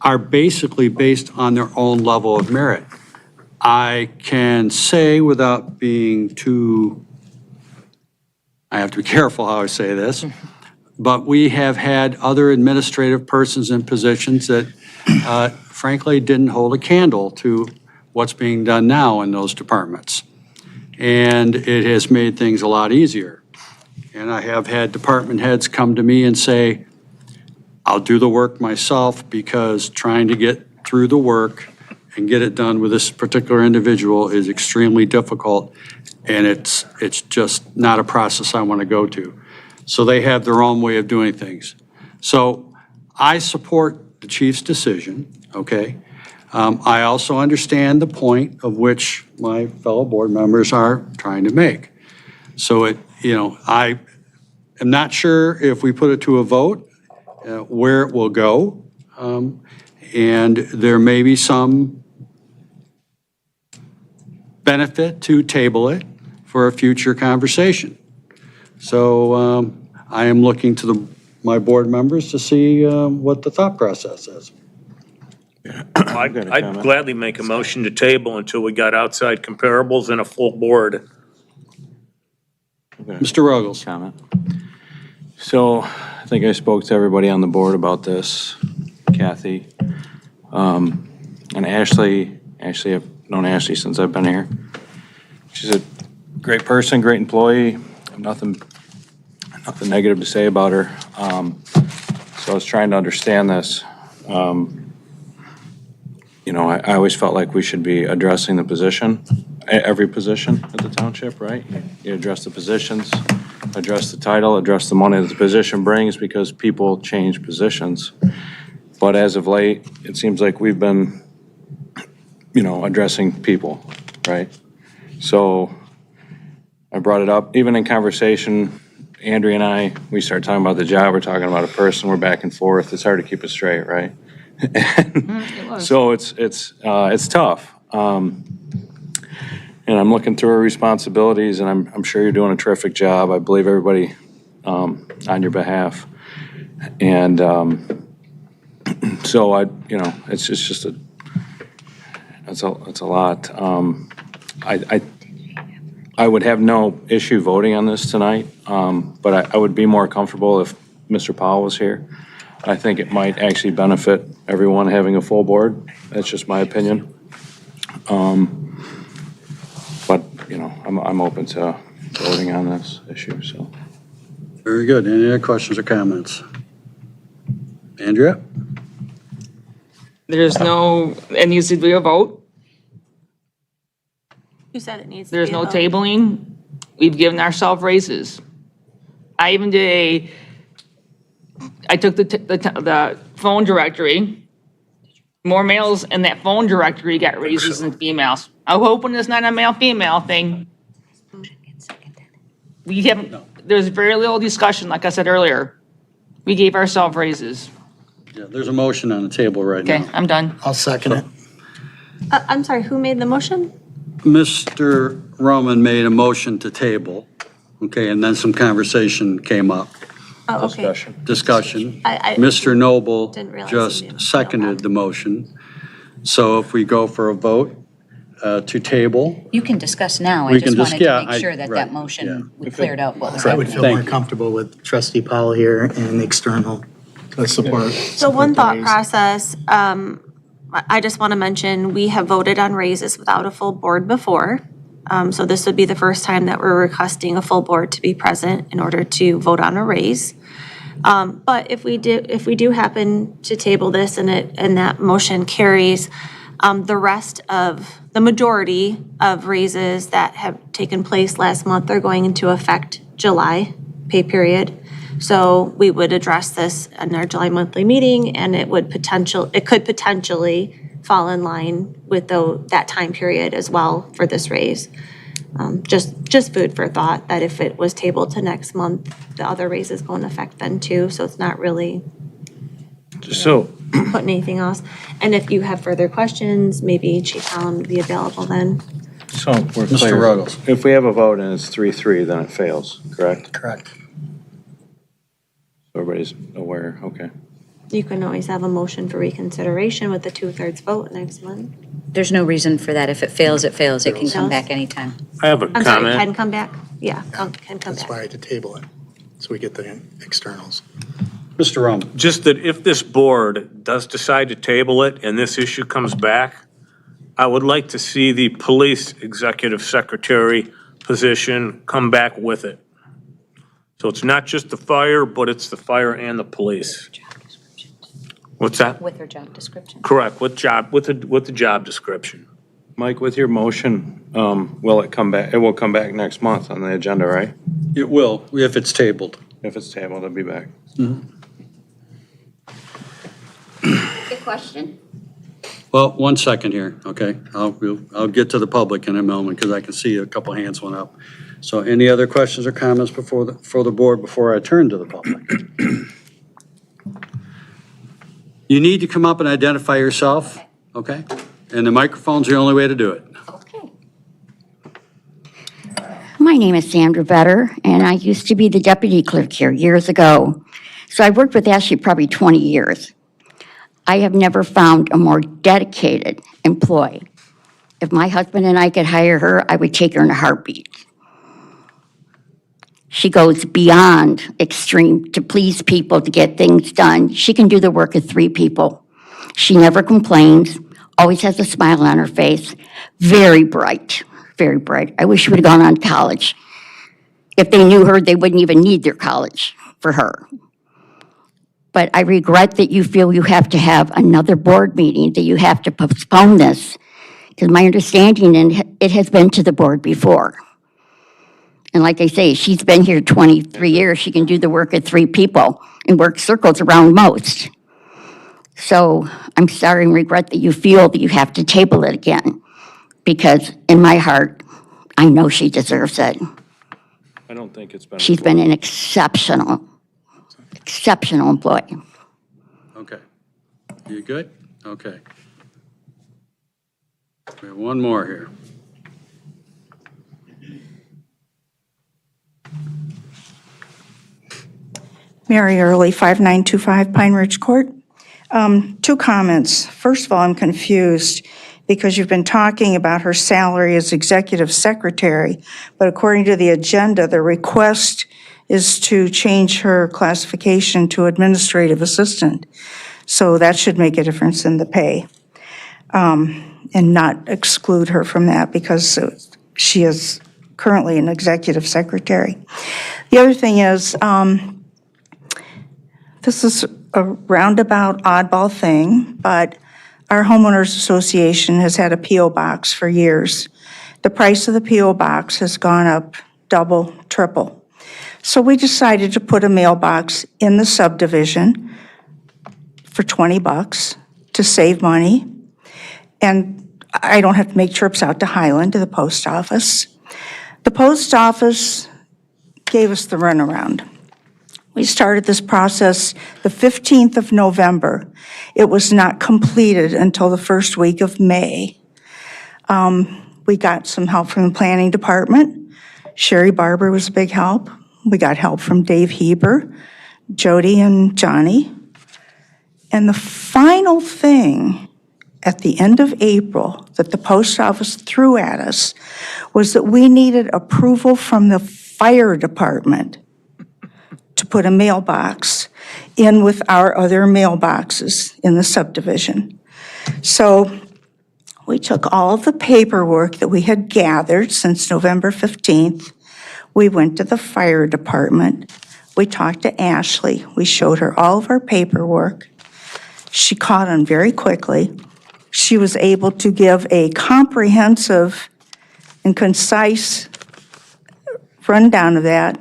S1: are basically based on their own level of merit. I can say without being too, I have to be careful how I say this, but we have had other administrative persons in positions that frankly didn't hold a candle to what's being done now in those departments. And it has made things a lot easier. And I have had department heads come to me and say, I'll do the work myself because trying to get through the work and get it done with this particular individual is extremely difficult, and it's just not a process I want to go to. So they have their own way of doing things. So I support the chief's decision, okay? I also understand the point of which my fellow board members are trying to make. So I am not sure if we put it to a vote, where it will go. And there may be some benefit to table it for a future conversation. So I am looking to my board members to see what the thought process is.
S11: I'd gladly make a motion to table until we got outside comparables and a full board.
S1: Mr. Ruggles.
S16: Comment. So I think I spoke to everybody on the board about this, Kathy. And Ashley, I've known Ashley since I've been here. She's a great person, great employee. Nothing negative to say about her. So I was trying to understand this. I always felt like we should be addressing the position, every position at the township, right? You address the positions, address the title, address the money that the position brings, because people change positions. But as of late, it seems like we've been, addressing people, right? So I brought it up, even in conversation, Andrea and I, we start talking about the job, we're talking about a person, we're back and forth. It's hard to keep it straight, right? So it's tough. And I'm looking through our responsibilities, and I'm sure you're doing a terrific job. I believe everybody on your behalf. And so it's just it's a lot. I would have no issue voting on this tonight, but I would be more comfortable if Mr. Powell was here. I think it might actually benefit everyone having a full board. That's just my opinion. But, I'm open to voting on this issue, so.
S1: Very good. Any other questions or comments? Andrea?
S4: It needs to be a vote.
S14: Who said it needs to be
S4: There's
S14: a
S4: no
S14: vote?
S4: tabling. We've given ourselves raises. I even did I took the phone directory. More males in that phone directory got raises than females. I'm hoping it's not a male-female thing. We haven't, there's very little discussion, like I said earlier. We gave ourselves raises.
S1: Yeah, there's a motion on the table right now.
S4: Okay, I'm done.
S3: I'll second it.
S14: I'm sorry, who made the motion?
S1: Mr. Roman made a motion to table, okay, and then some conversation came up,
S14: Oh, okay.
S1: discussion.
S14: I
S1: Mr. Noble
S14: didn't realize you
S1: just
S14: didn't
S1: seconded the motion. So if we go for a vote to table,
S17: You can discuss now. I
S1: We can
S17: just wanted
S1: yeah,
S17: to make sure that
S1: right,
S17: that
S1: yeah.
S17: motion, we cleared out what was
S3: I would
S17: happening.
S3: feel
S1: Thank
S3: more
S1: you.
S3: comfortable with trustee Powell here and external support.
S14: So one thought process, I just want to mention, we have voted on raises without a full board before. So this would be the first time that we're requesting a full board to be present in order to vote on a raise. But if we do happen to table this and that motion carries, the majority of raises that have taken place last month are going into effect July pay period. So we would address this in our July monthly meeting, and it could potentially fall in line with that time period as well for this raise. Just food for thought, that if it was tabled to next month, the other raises go into effect then too, so it's not really
S16: So,
S14: putting anything else. And if you have further questions, maybe Chief Allen would be available then.
S16: so we're
S1: Mr.
S16: clear.
S1: Ruggles.
S16: If we have a vote and it's 3-3, then it fails, correct?
S3: Correct.
S16: Everybody's aware, okay.
S14: You can always have a motion for reconsideration with a 2/3 vote next month.
S17: There's no reason for that. If it fails, it fails. It can come
S14: Fails.
S17: back anytime.
S11: I have a
S14: I'm sorry,
S11: comment.
S14: can come back? Yeah, can come
S3: That's
S14: back.
S3: why I had to table it, so we get the externals.
S1: Mr. Roman.
S11: Just that if this board does decide to table it and this issue comes back, I would like to see the police executive secretary position come back with it. So it's not just the fire, but it's the fire and the police. What's that?
S17: With her job description.
S11: Correct, with the job description.
S16: Mike, with your motion, will it come back, it will come back next month on the agenda, right?
S1: It will, if it's tabled.
S16: If it's tabled, it'll be back.
S17: Good question.
S1: Well, one second here, okay? I'll get to the public in a moment because I can see a couple hands went up. So any other questions or comments for the board before I turn to the public? You need to come up and identify yourself, okay? And the microphone's the only way to do it.
S17: Okay.
S18: My name is Sandra Vetter, and I used to be the deputy clerk here years ago. So I worked with Ashley probably 20 years. I have never found a more dedicated employee. If my husband and I could hire her, I would take her in a heartbeat. She goes beyond extreme to please people, to get things done. She can do the work of 3 people. She never complains, always has a smile on her face. Very bright, very bright. I wish she would have gone on to college. If they knew her, they wouldn't even need their college for her. But I regret that you feel you have to have another board meeting, that you have to postpone this. Because my understanding, and it has been to the board before. And like I say, she's been here 23 years. She can do the work of 3 people and work circles around most. So I'm sorry and regret that you feel that you have to table it again. Because in my heart, I know she deserves it.
S16: I don't think it's been.
S18: She's been an exceptional employee.
S1: Okay. You good? Okay. We have one more here.
S19: Mary Early, 5925 Pine Ridge Court. 2 comments. First of all, I'm confused because you've been talking about her salary as executive secretary, but according to the agenda, the request is to change her classification to administrative assistant. So that should make a difference in the pay, and not exclude her from that because she is currently an executive secretary. The other thing is, this is a roundabout oddball thing, but our homeowners association has had a P.O. box for years. The price of the P.O. box has gone up double, triple. So we decided to put a mailbox in the subdivision for $20 to save money. And I don't have to make trips out to Highland to the post office. The post office gave us the runaround. We started this process the 15th of November. It was not completed until the first week of May. We got some help from the planning department. Sherry Barber was a big help. We got help from Dave Heber, Jody, and Johnny. And the final thing at the end of April that the post office threw at us was that we needed approval from the fire department to put a mailbox in with our other mailboxes in the subdivision. So we took all of the paperwork that we had gathered since November 15th. We went to the fire department. We talked to Ashley. We showed her all of our paperwork. She caught on very quickly. She was able to give a comprehensive and concise rundown of that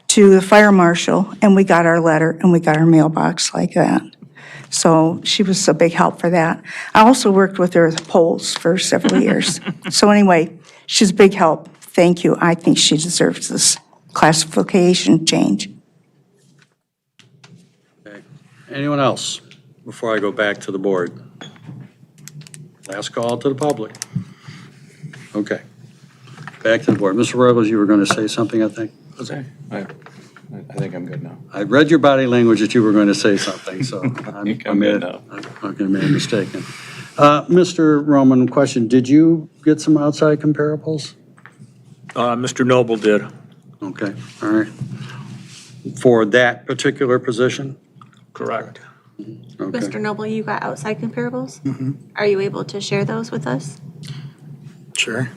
S19: to the fire marshal, and we got our letter and we got our mailbox like that. So she was a big help for that. I also worked with her at polls for several years. So anyway, she's a big help. Thank you. I think she deserves this classification change.
S1: Okay. Anyone else before I go back to the board? Last call to the public. Okay. Back to the board. Mr. Ruggles, you were going to say something, I think?
S16: Was I think I'm good now.
S1: I read your body language that you were going to say something, so I may
S16: good now.
S1: have been mistaken. Mr. Roman, question, did you get some outside comparables?
S11: Mr. Noble did.
S1: Okay, all right. For that particular position?
S11: Correct.
S1: Okay.
S14: Mr. Noble, you got outside comparables? Are you able to share those with us?
S3: Sure.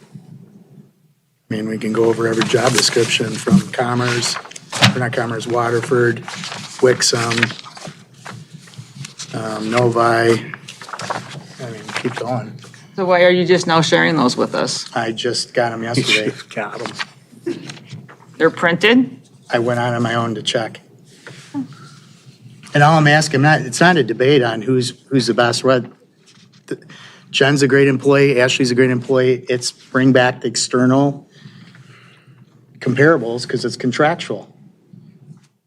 S3: I mean, we can go over every job description from Commerce, or not Commerce, Waterford, Wixom, Novi. I mean, keep going.
S4: So why are you just now sharing those with us?
S3: I just got them yesterday.
S11: Got him.
S4: They're printed?
S3: I went on my own to check. And all I'm asking, it's not a debate on who's the best. Jen's a great employee, Ashley's a great employee. It's bring back the external comparables because it's contractual.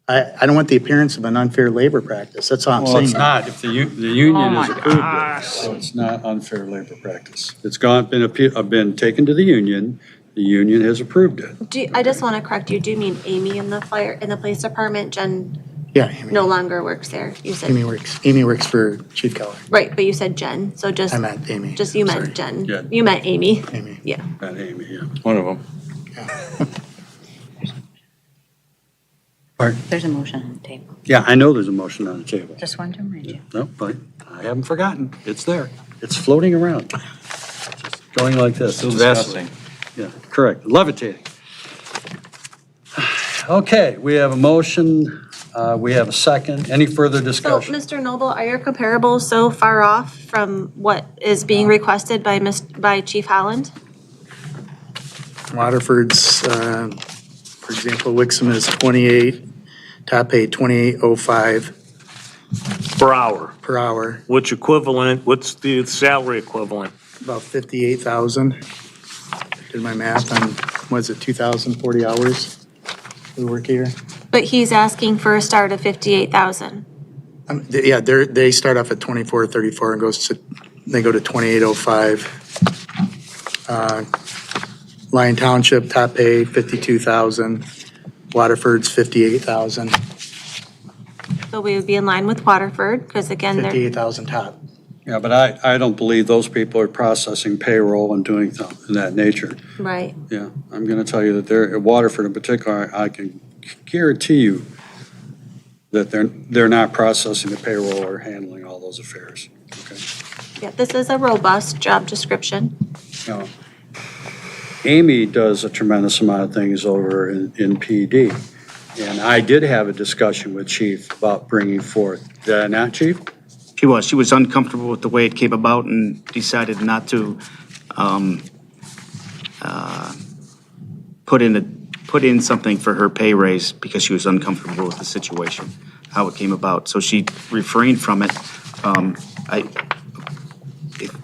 S3: I don't want the appearance of an unfair labor practice. That's all I'm saying.
S1: Well, it's not. If the union
S4: Oh
S1: has
S4: my
S1: approved
S4: gosh.
S1: it, so it's not unfair labor practice. It's been taken to the union. The union has approved it.
S14: I just want to correct you. Do you mean Amy in the police department? Jen
S3: Yeah, Amy.
S14: no longer works there. You said,
S3: Amy works for Chief Keller.
S14: right, but you said Jen, so just.
S3: I meant Amy.
S14: Just you
S3: Sorry.
S14: meant Jen.
S1: Yeah.
S14: You meant Amy.
S3: Amy.
S14: Yeah.
S1: Not Amy, yeah.
S16: One of them.
S1: Pardon?
S17: There's a motion on the table.
S1: Yeah, I know there's a motion on the table.
S17: Just wanted to remind you.
S1: No, but I haven't forgotten. It's there. It's floating around. Just going like this.
S16: Still discussing.
S1: Yeah, correct. Levitating. Okay, we have a motion. We have a second. Any further
S14: So,
S1: discussion?
S14: Mr. Noble, are your comparables so far off from what is being requested by Chief Holland?
S3: Waterford's, for example, Wixom is 28, top pay 28.05
S11: Per hour.
S3: per hour,
S11: What's the salary equivalent?
S3: about 58,000. Did my math on, was it 2,040 hours we work here?
S14: But he's asking for a start of 58,000.
S3: Yeah, they start off at 24.34 and they go to 28.05. Lyon Township, top pay 52,000. Waterford's 58,000.
S14: So we would be in line with Waterford, because again, they're,
S3: 58,000 top.
S1: Yeah, but I don't believe those people are processing payroll and doing something of that nature.
S14: right.
S1: Yeah, I'm going to tell you that they're, at Waterford in particular, I can guarantee you that they're not processing the payroll or handling all those affairs. Okay.
S14: Yeah, this is a robust job description.
S1: You know, Amy does a tremendous amount of things over in PD. And I did have a discussion with Chief about bringing forth, did I not, Chief?
S15: She was uncomfortable with the way it came about and decided not to put in something for her pay raise because she was uncomfortable with the situation, how it came about. So she refrained from it.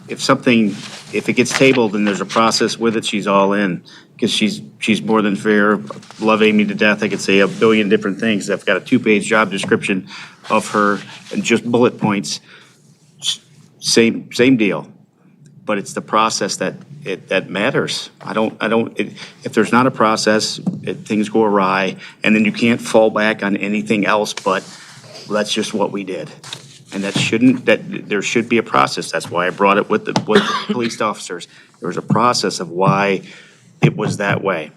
S15: if it gets tabled and there's a process with it, she's all in. Because she's more than fair. Love Amy to death. I could say a billion different things. I've got a 2-page job description of her and just bullet points. Same deal. But it's the process that matters. If there's not a process, things go awry, and then you can't fall back on anything else but, well, that's just what we did. And there should be a process. That's why I brought it with the police officers. There was a process of why it was that way.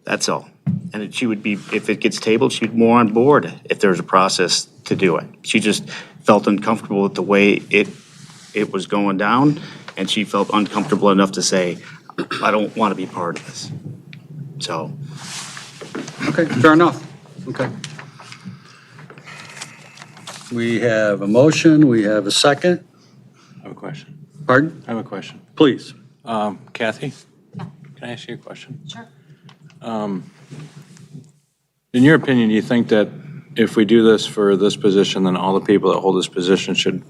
S15: That's all. And she would be, if it gets tabled, she'd be more on board if there's a process to do it. She just felt uncomfortable with the way it was going down, and she felt uncomfortable enough to say, I don't want to be part of this. So.
S1: Okay, fair enough. Okay. We have a motion, we have a second.
S16: I have a question.
S1: Pardon?
S16: I have a question.
S1: Please.
S16: Kathy? Can I ask you a question? Sure. In your opinion, do you think that if we do this for this position, then all the people that hold this position should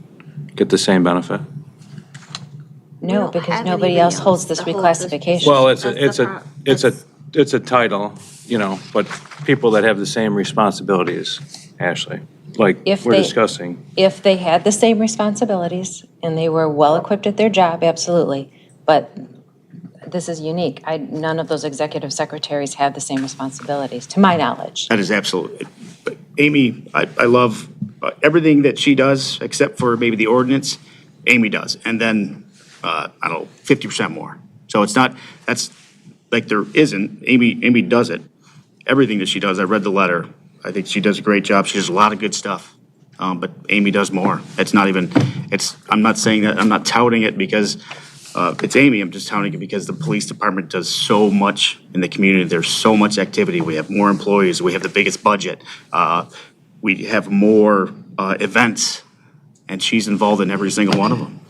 S16: get the same benefit?
S9: No, because nobody else holds this reclassification.
S16: Well, it's a title, but people that have the same responsibilities, Ashley, like we're discussing.
S9: If they had the same responsibilities and they were well-equipped at their job, absolutely. But this is unique. None of those executive secretaries have the same responsibilities, to my knowledge.
S15: That is absolutely. But Amy, I love everything that she does, except for maybe the ordinance, Amy does. And then, I don't know, 50% more. So it's not, that's like there isn't. Amy does it. Everything that she does, I read the letter. I think she does a great job. She does a lot of good stuff. But Amy does more. It's not even, I'm not saying that, I'm not touting it because it's Amy. I'm just touting it because the police department does so much in the community. There's so much activity. We have more employees. We have the biggest budget. We have more events, and she's involved in every single one of them.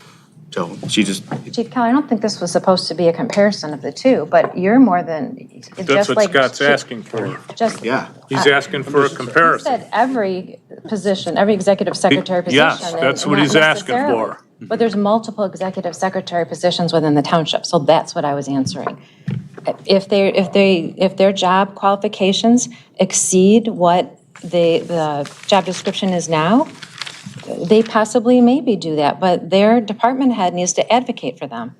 S15: So she just.
S9: Chief Keller, I don't think this was supposed to be a comparison of the two, but you're more than.
S11: That's what Scott's asking for.
S15: Yeah.
S11: He's asking for a comparison.
S9: He said every position, every executive secretary position.
S11: Yes, that's what
S9: not
S11: he's asking
S9: necessarily.
S11: for.
S9: But there's multiple executive secretary positions within the township, so that's what I was answering. If their job qualifications exceed what the job description is now, they possibly maybe do that, but their department head needs to advocate for them,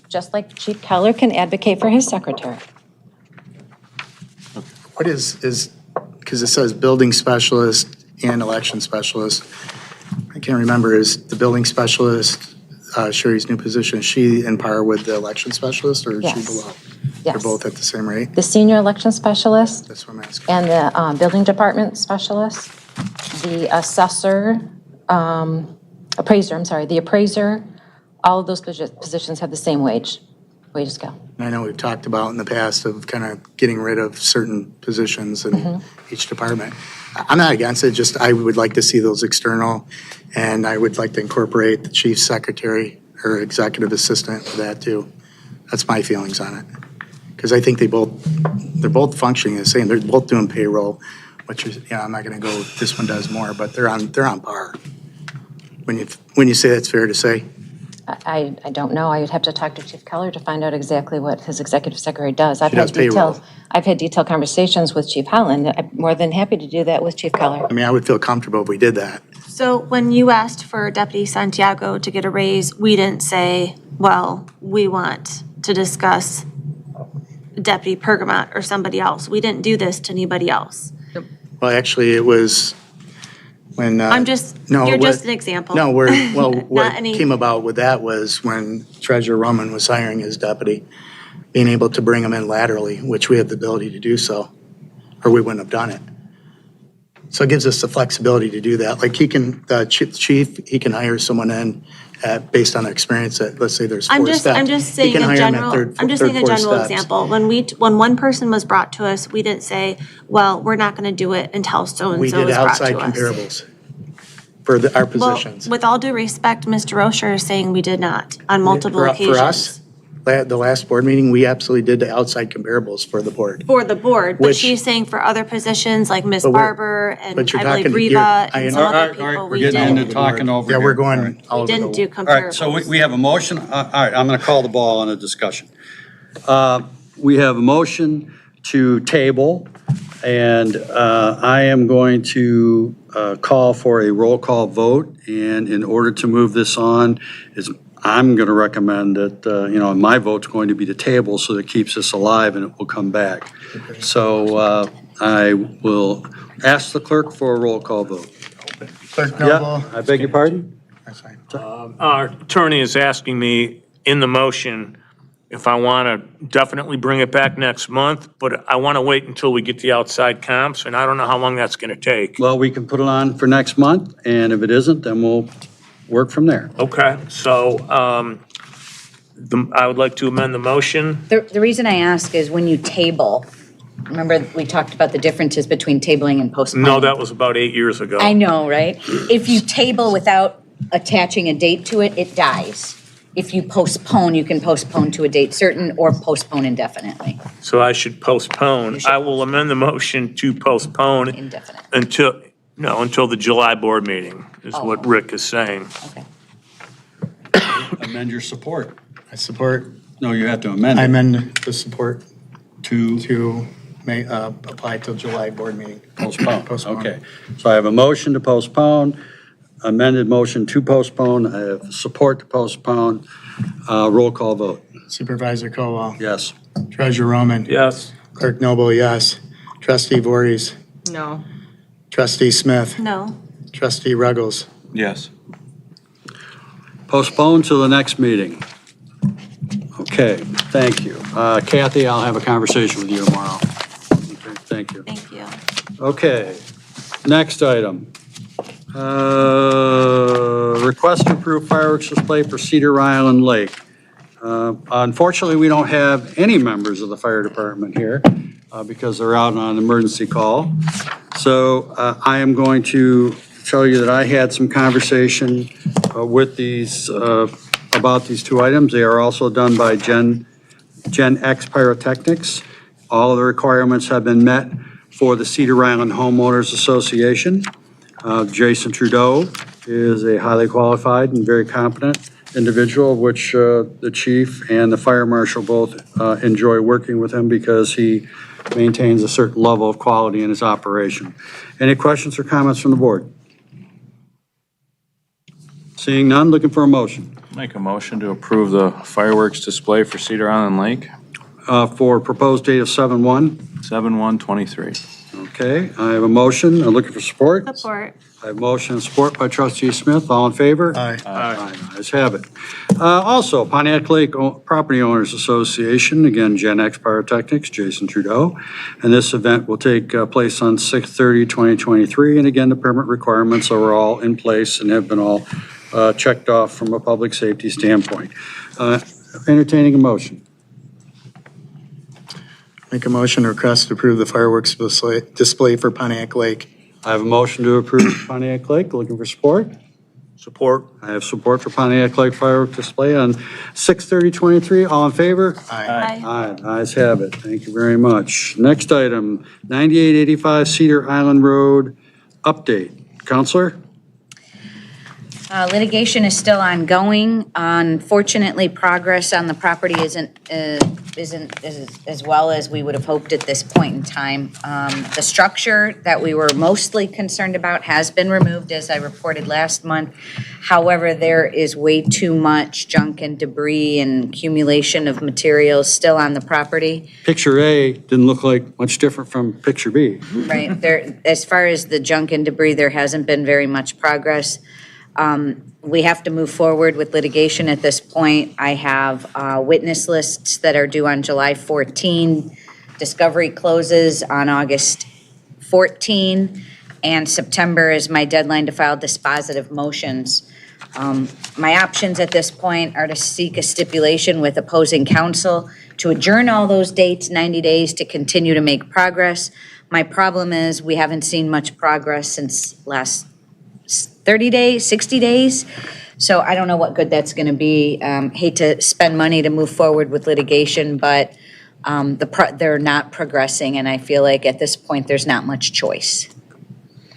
S9: just like Chief Keller can advocate for his secretary.
S3: What is because it says building specialist and election specialist. I can't remember, is the building specialist, Sherry's new position, is she in par with the election specialist, or is she
S9: Yes.
S3: below?
S9: Yes.
S3: They're both at the same rate?
S9: The senior election specialist
S3: That's what I'm asking.
S9: and the building department specialist, the assessor, the appraiser, all of those positions have the same wage scale.
S3: And I know we've talked about in the past of kind of getting rid of certain positions in each department. I'm not against it, just I would like to see those external, and I would like to incorporate the chief secretary or executive assistant for that too. That's my feelings on it. Because I think they're both functioning the same. They're both doing payroll, which is, I'm not going to go, this one does more, but they're on par. When you say that's fair to say.
S9: I don't know. I would have to talk to Chief Keller to find out exactly what his executive secretary does.
S3: She does payroll.
S9: I've had detailed conversations with Chief Holland. I'm more than happy to do that with Chief Keller.
S3: I mean, I would feel comfortable if we did that.
S14: So when you asked for Deputy Santiago to get a raise, we didn't say, well, we want to discuss Deputy Pergamot or somebody else. We didn't do this to anybody else.
S3: Well, actually, it was when.
S14: You're just an example.
S3: No, what
S14: any-
S3: came about with that was when Treasurer Roman was hiring his deputy, being able to bring him in laterally, which we have the ability to do so, or we wouldn't have done it. So it gives us the flexibility to do that. Like the chief, he can hire someone in based on their experience at, let's say there's 4 steps.
S14: I'm just saying a general example. When one person was brought to us, we didn't say, well, we're not going to do it until so-and-so is brought to us.
S3: We did outside comparables for our positions.
S14: Well, with all due respect, Mr. Rocher is saying we did not on multiple occasions.
S3: The last board meeting, we absolutely did the outside comparables for the board.
S14: For the board, but
S3: Which-
S14: she's saying for other positions like Ms.
S3: But we're-
S14: Barber and
S3: but you're
S14: I believe
S3: talking-
S14: Reva
S3: you're- I
S14: and some
S3: know.
S14: other people,
S1: we're
S14: we
S1: getting into
S14: didn't,
S1: talking over
S3: Yeah,
S1: here.
S3: we're going all
S14: we
S3: over
S14: didn't
S3: the.
S14: do
S1: All right, so
S14: comparables.
S1: we have a motion. All right, I'm going to call the ball on a discussion. We have a motion to table, and I am going to call for a roll call vote. And in order to move this on, I'm going to recommend that, my vote's going to be to table so that it keeps us alive and it will come back. So I will ask the clerk for a roll call vote.
S3: Clerk
S1: Yeah,
S3: Noble.
S1: I beg your pardon?
S3: That's fine.
S11: Our attorney is asking me in the motion if I want to definitely bring it back next month, but I want to wait until we get the outside comps, and I don't know how long that's going to take.
S1: Well, we can put it on for next month, and if it isn't, then we'll work from there.
S11: Okay, so I would like to amend the motion.
S17: The reason I ask is when you table, remember we talked about the differences between tabling and postponing?
S11: No, that was about 8 years ago.
S17: I know, right? If you table without attaching a date to it, it dies. If you postpone, you can postpone to a date certain or postpone indefinitely.
S11: So I should postpone. I will amend the motion to postpone
S17: Indefinite.
S11: until the July board meeting, is what Rick is saying.
S17: Okay.
S1: Amend your support.
S3: I support,
S1: No, you have to amend
S3: I
S1: it
S3: amend the support
S1: to
S3: to apply till July board meeting.
S1: postpone.
S3: Postpone.
S1: Okay. So I have a motion to postpone, amended motion to postpone, I have support to postpone. Roll call vote.
S3: Supervisor Cowell.
S1: Yes.
S3: Treasurer Roman.
S11: Yes.
S3: Clerk Noble, yes. Trustee Voorhees.
S4: No.
S3: Trustee Smith.
S14: No.
S3: Trustee Ruggles.
S16: Yes.
S1: Postpone to the next meeting. Okay, thank you. Kathy, I'll have a conversation with you tomorrow. Okay, thank you.
S14: Thank you.
S1: Okay, next item. Request to approve fireworks display for Cedar Island Lake. Unfortunately, we don't have any members of the fire department here because they're out on an emergency call. So I am going to tell you that I had some conversation with these, about these two items. They are also done by Gen X Pyrotechnics. All of the requirements have been met for the Cedar Island Homeowners Association. Jason Trudeau is a highly qualified and very competent individual, which the chief and the fire marshal both enjoy working with him because he maintains a certain level of quality in his operation. Any questions or comments from the board? Seeing none, looking for a motion.
S16: Make a motion to approve the fireworks display for Cedar Island Lake,
S1: For proposed date of 7/1.
S16: 7/1/23.
S1: Okay, I have a motion. I'm looking for support.
S14: Support.
S1: I have motion and support by trustee Smith. All in favor?
S3: Aye.
S1: Aye. Ayes have it. Also, Pontiac Lake Property Owners Association, again, Gen X Pyrotechnics, Jason Trudeau. And this event will take place on 6/30/2023. And again, the permit requirements are all in place and have been all checked off from a public safety standpoint. Entertaining a motion.
S3: Make a motion to request to approve the fireworks display for Pontiac Lake.
S1: I have a motion to approve Pontiac Lake. Looking for support?
S11: Support.
S1: I have support for Pontiac Lake fireworks display on 6/30/23. All in favor?
S3: Aye.
S1: Aye, ayes have it. Thank you very much. Next item, 9885 Cedar Island Road update. Counselor?
S17: Litigation is still ongoing. Unfortunately, progress on the property isn't as well as we would have hoped at this point in time. The structure that we were mostly concerned about has been removed, as I reported last month. However, there is way too much junk and debris and accumulation of materials still on the property.
S1: Picture A didn't look like much different from picture B.
S17: Right, there, as far as the junk and debris, there hasn't been very much progress. We have to move forward with litigation at this point. I have witness lists that are due on July 14. Discovery closes on August 14, and September is my deadline to file dispositive motions. My options at this point are to seek a stipulation with opposing counsel to adjourn all those dates 90 days to continue to make progress. My problem is we haven't seen much progress since last 30 days, 60 days. So I don't know what good that's going to be. Hate to spend money to move forward with litigation, but they're not progressing, and I feel like at this point, there's not much choice.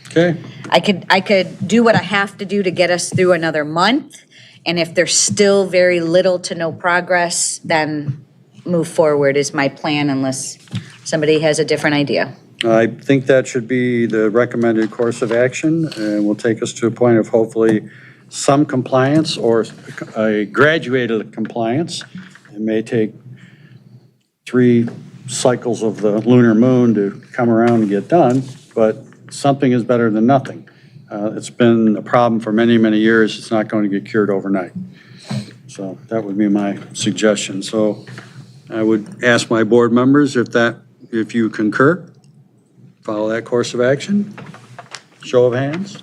S1: Okay.
S17: I could do what I have to do to get us through another month, and if there's still very little to no progress, then move forward is my plan unless somebody has a different idea.
S1: I think that should be the recommended course of action, and will take us to a point of hopefully some compliance or a graduated compliance. It may take 3 cycles of the lunar moon to come around and get done, but something is better than nothing. It's been a problem for many, many years. It's not going to get cured overnight. So that would be my suggestion. So I would ask my board members if you concur, follow that course of action. Show of hands.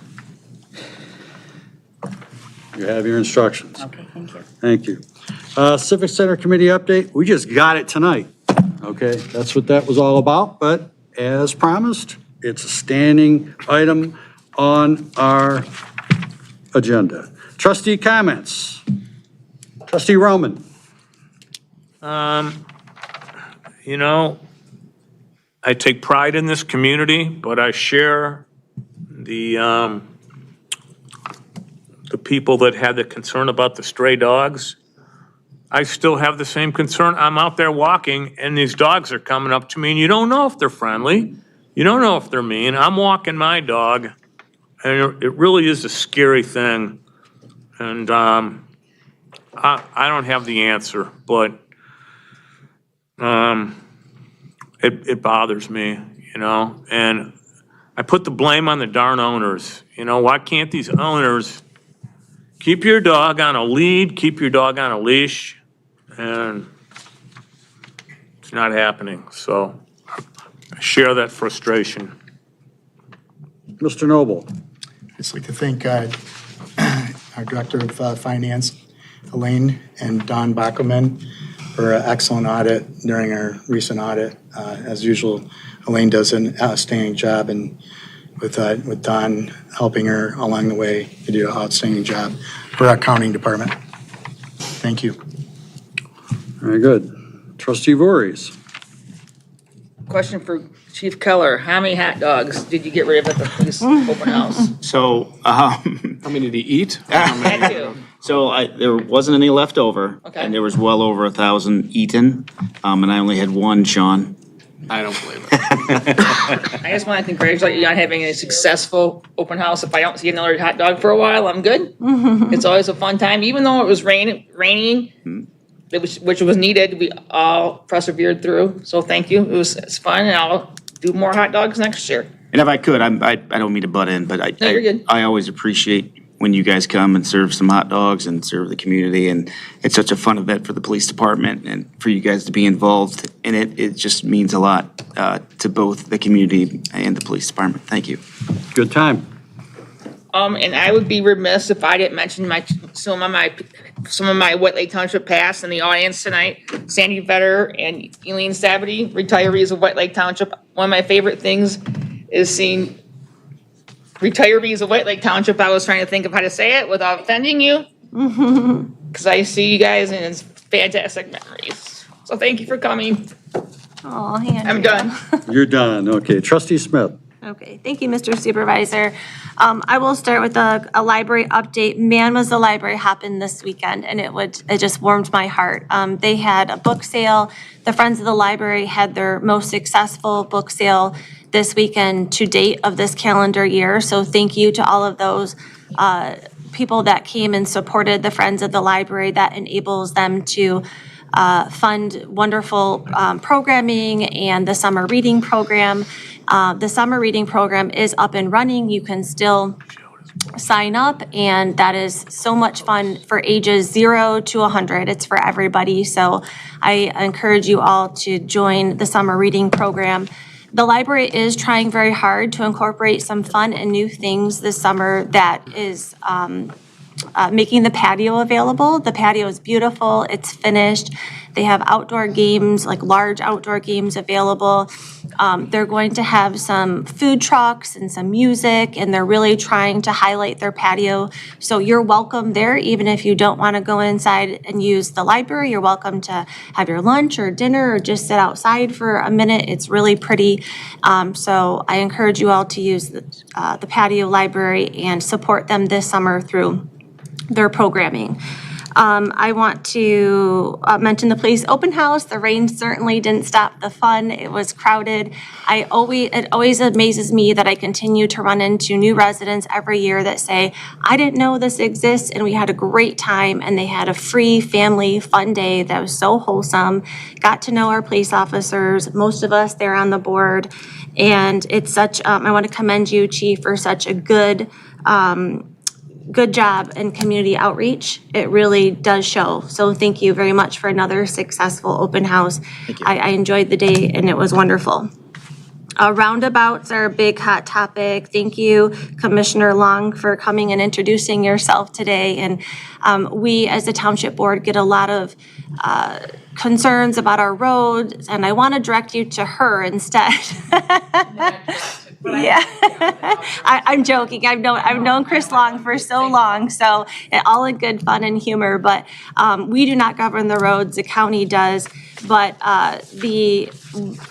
S1: You have your instructions.
S17: Okay, thank you.
S1: Thank you. Civic Center Committee update, we just got it tonight. Okay, that's what that was all about, but as promised, it's a standing item on our agenda. Trustee comments. Trustee Roman.
S11: You know, I take pride in this community, but I share the people that had the concern about the stray dogs. I still have the same concern. I'm out there walking and these dogs are coming up to me and you don't know if they're friendly. You don't know if they're mean. I'm walking my dog and it really is a scary thing. And I don't have the answer, but it bothers me, you know, and I put the blame on the darn owners. You know, why can't these owners keep your dog on a lead, keep your dog on a leash? And it's not happening. So I share that frustration.
S1: Mr. Noble.
S3: I'd just like to thank our Director of Finance, Elaine, and Don Backelman for an excellent audit during our recent audit. As usual, Elaine does an outstanding job, and with Don helping her along the way, you do an outstanding job for our accounting department. Thank you.
S1: Very good. Trustee Voorhees.
S4: Question for Chief Keller. How many hot dogs did you get rid of at the police open house?
S15: So,
S2: How many did he eat?
S4: Had to.
S15: so there wasn't any left over.
S4: Okay.
S15: And there was well over 1,000 eaten, and I only had 1, Sean.
S2: I don't believe it.
S4: I just want to congratulate you on having a successful open house. If I don't see another hot dog for a while, I'm good. It's always a fun time, even though it was raining, which was needed. We all persevered through. So thank you. It's fun, and I'll do more hot dogs next year.
S15: And if I could, I don't mean to butt in, but
S4: No, you're good.
S15: I always appreciate when you guys come and serve some hot dogs and serve the community. And it's such a fun event for the police department and for you guys to be involved in it. It just means a lot to both the community and the police department. Thank you.
S1: Good time.
S4: And I would be remiss if I didn't mention some of my White Lake Township past in the audience tonight. Sandy Vetter and Eileen Sabity, retirees of White Lake Township. One of my favorite things is seeing retirees of White Lake Township. I was trying to think of how to say it without offending you. Because I see you guys and it's fantastic memories. So thank you for coming.
S14: Oh, Andrea.
S4: I'm done.
S1: You're done. Okay. Trustee Smith.
S14: Okay, thank you, Mr. Supervisor. I will start with a library update. Man, was the library hopping this weekend, and it just warmed my heart. They had a book sale. The Friends of the Library had their most successful book sale this weekend to date of this calendar year. So thank you to all of those people that came and supported the Friends of the Library. That enables them to fund wonderful programming and the summer reading program. The summer reading program is up and running. You can still sign up, and that is so much fun for ages 0 to 100. It's for everybody. So I encourage you all to join the summer reading program. The library is trying very hard to incorporate some fun and new things this summer that is making the patio available. The patio is beautiful. It's finished. They have outdoor games, like large outdoor games available. They're going to have some food trucks and some music, and they're really trying to highlight their patio. So you're welcome there, even if you don't want to go inside and use the library. You're welcome to have your lunch or dinner or just sit outside for a minute. It's really pretty. So I encourage you all to use the patio library and support them this summer through their programming. I want to mention the police open house. The rain certainly didn't stop the fun. It was crowded. It always amazes me that I continue to run into new residents every year that say, I didn't know this exists, and we had a great time, and they had a free family fun day that was so wholesome. Got to know our police officers, most of us there on the board, and it's such, I want to commend you, Chief, for such a good job in community outreach. It really does show. So thank you very much for another successful open house. I enjoyed the day and it was wonderful. Roundabouts are a big hot topic. Thank you, Commissioner Long, for coming and introducing yourself today. And we, as the Township Board, get a lot of concerns about our roads, and I want to direct you to her instead. Yeah, I'm joking. I've known Chris Long for so long, so all in good fun and humor. But we do not govern the roads; the county does. But the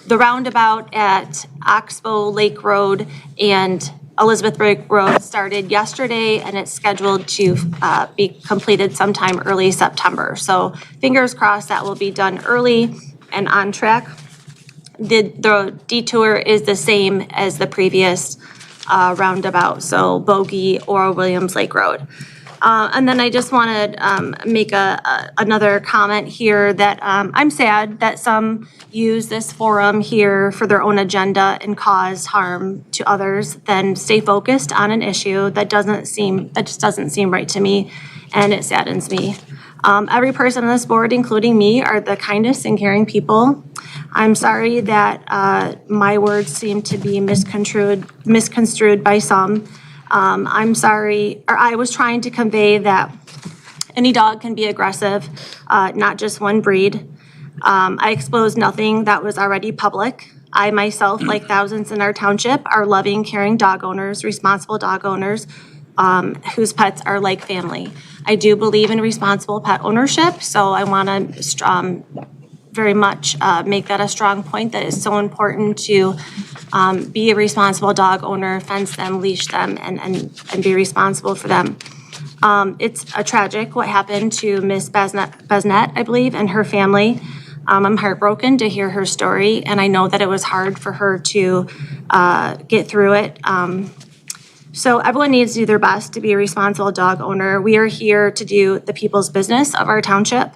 S14: roundabout at Oxbow Lake Road and Elizabeth Lake Road started yesterday, and it's scheduled to be completed sometime early September. So fingers crossed that will be done early and on track. The detour is the same as the previous roundabout, so Bogey or Williams Lake Road. And then I just want to make another comment here that I'm sad that some use this forum here for their own agenda and cause harm to others, then stay focused on an issue that just doesn't seem right to me, and it saddens me. Every person on this board, including me, are the kindest and caring people. I'm sorry that my words seem to be misconstrued by some. I'm sorry, or I was trying to convey that any dog can be aggressive, not just one breed. I exposed nothing that was already public. I myself, like thousands in our township, are loving, caring dog owners, responsible dog owners, whose pets are like family. I do believe in responsible pet ownership, so I want to very much make that a strong point, that is so important to be a responsible dog owner, fence them, leash them, and be responsible for them. It's a tragic what happened to Miss Besnett, I believe, and her family. I'm heartbroken to hear her story, and I know that it was hard for her to get through it. So everyone needs to do their best to be a responsible dog owner. We are here to do the people's business of our township.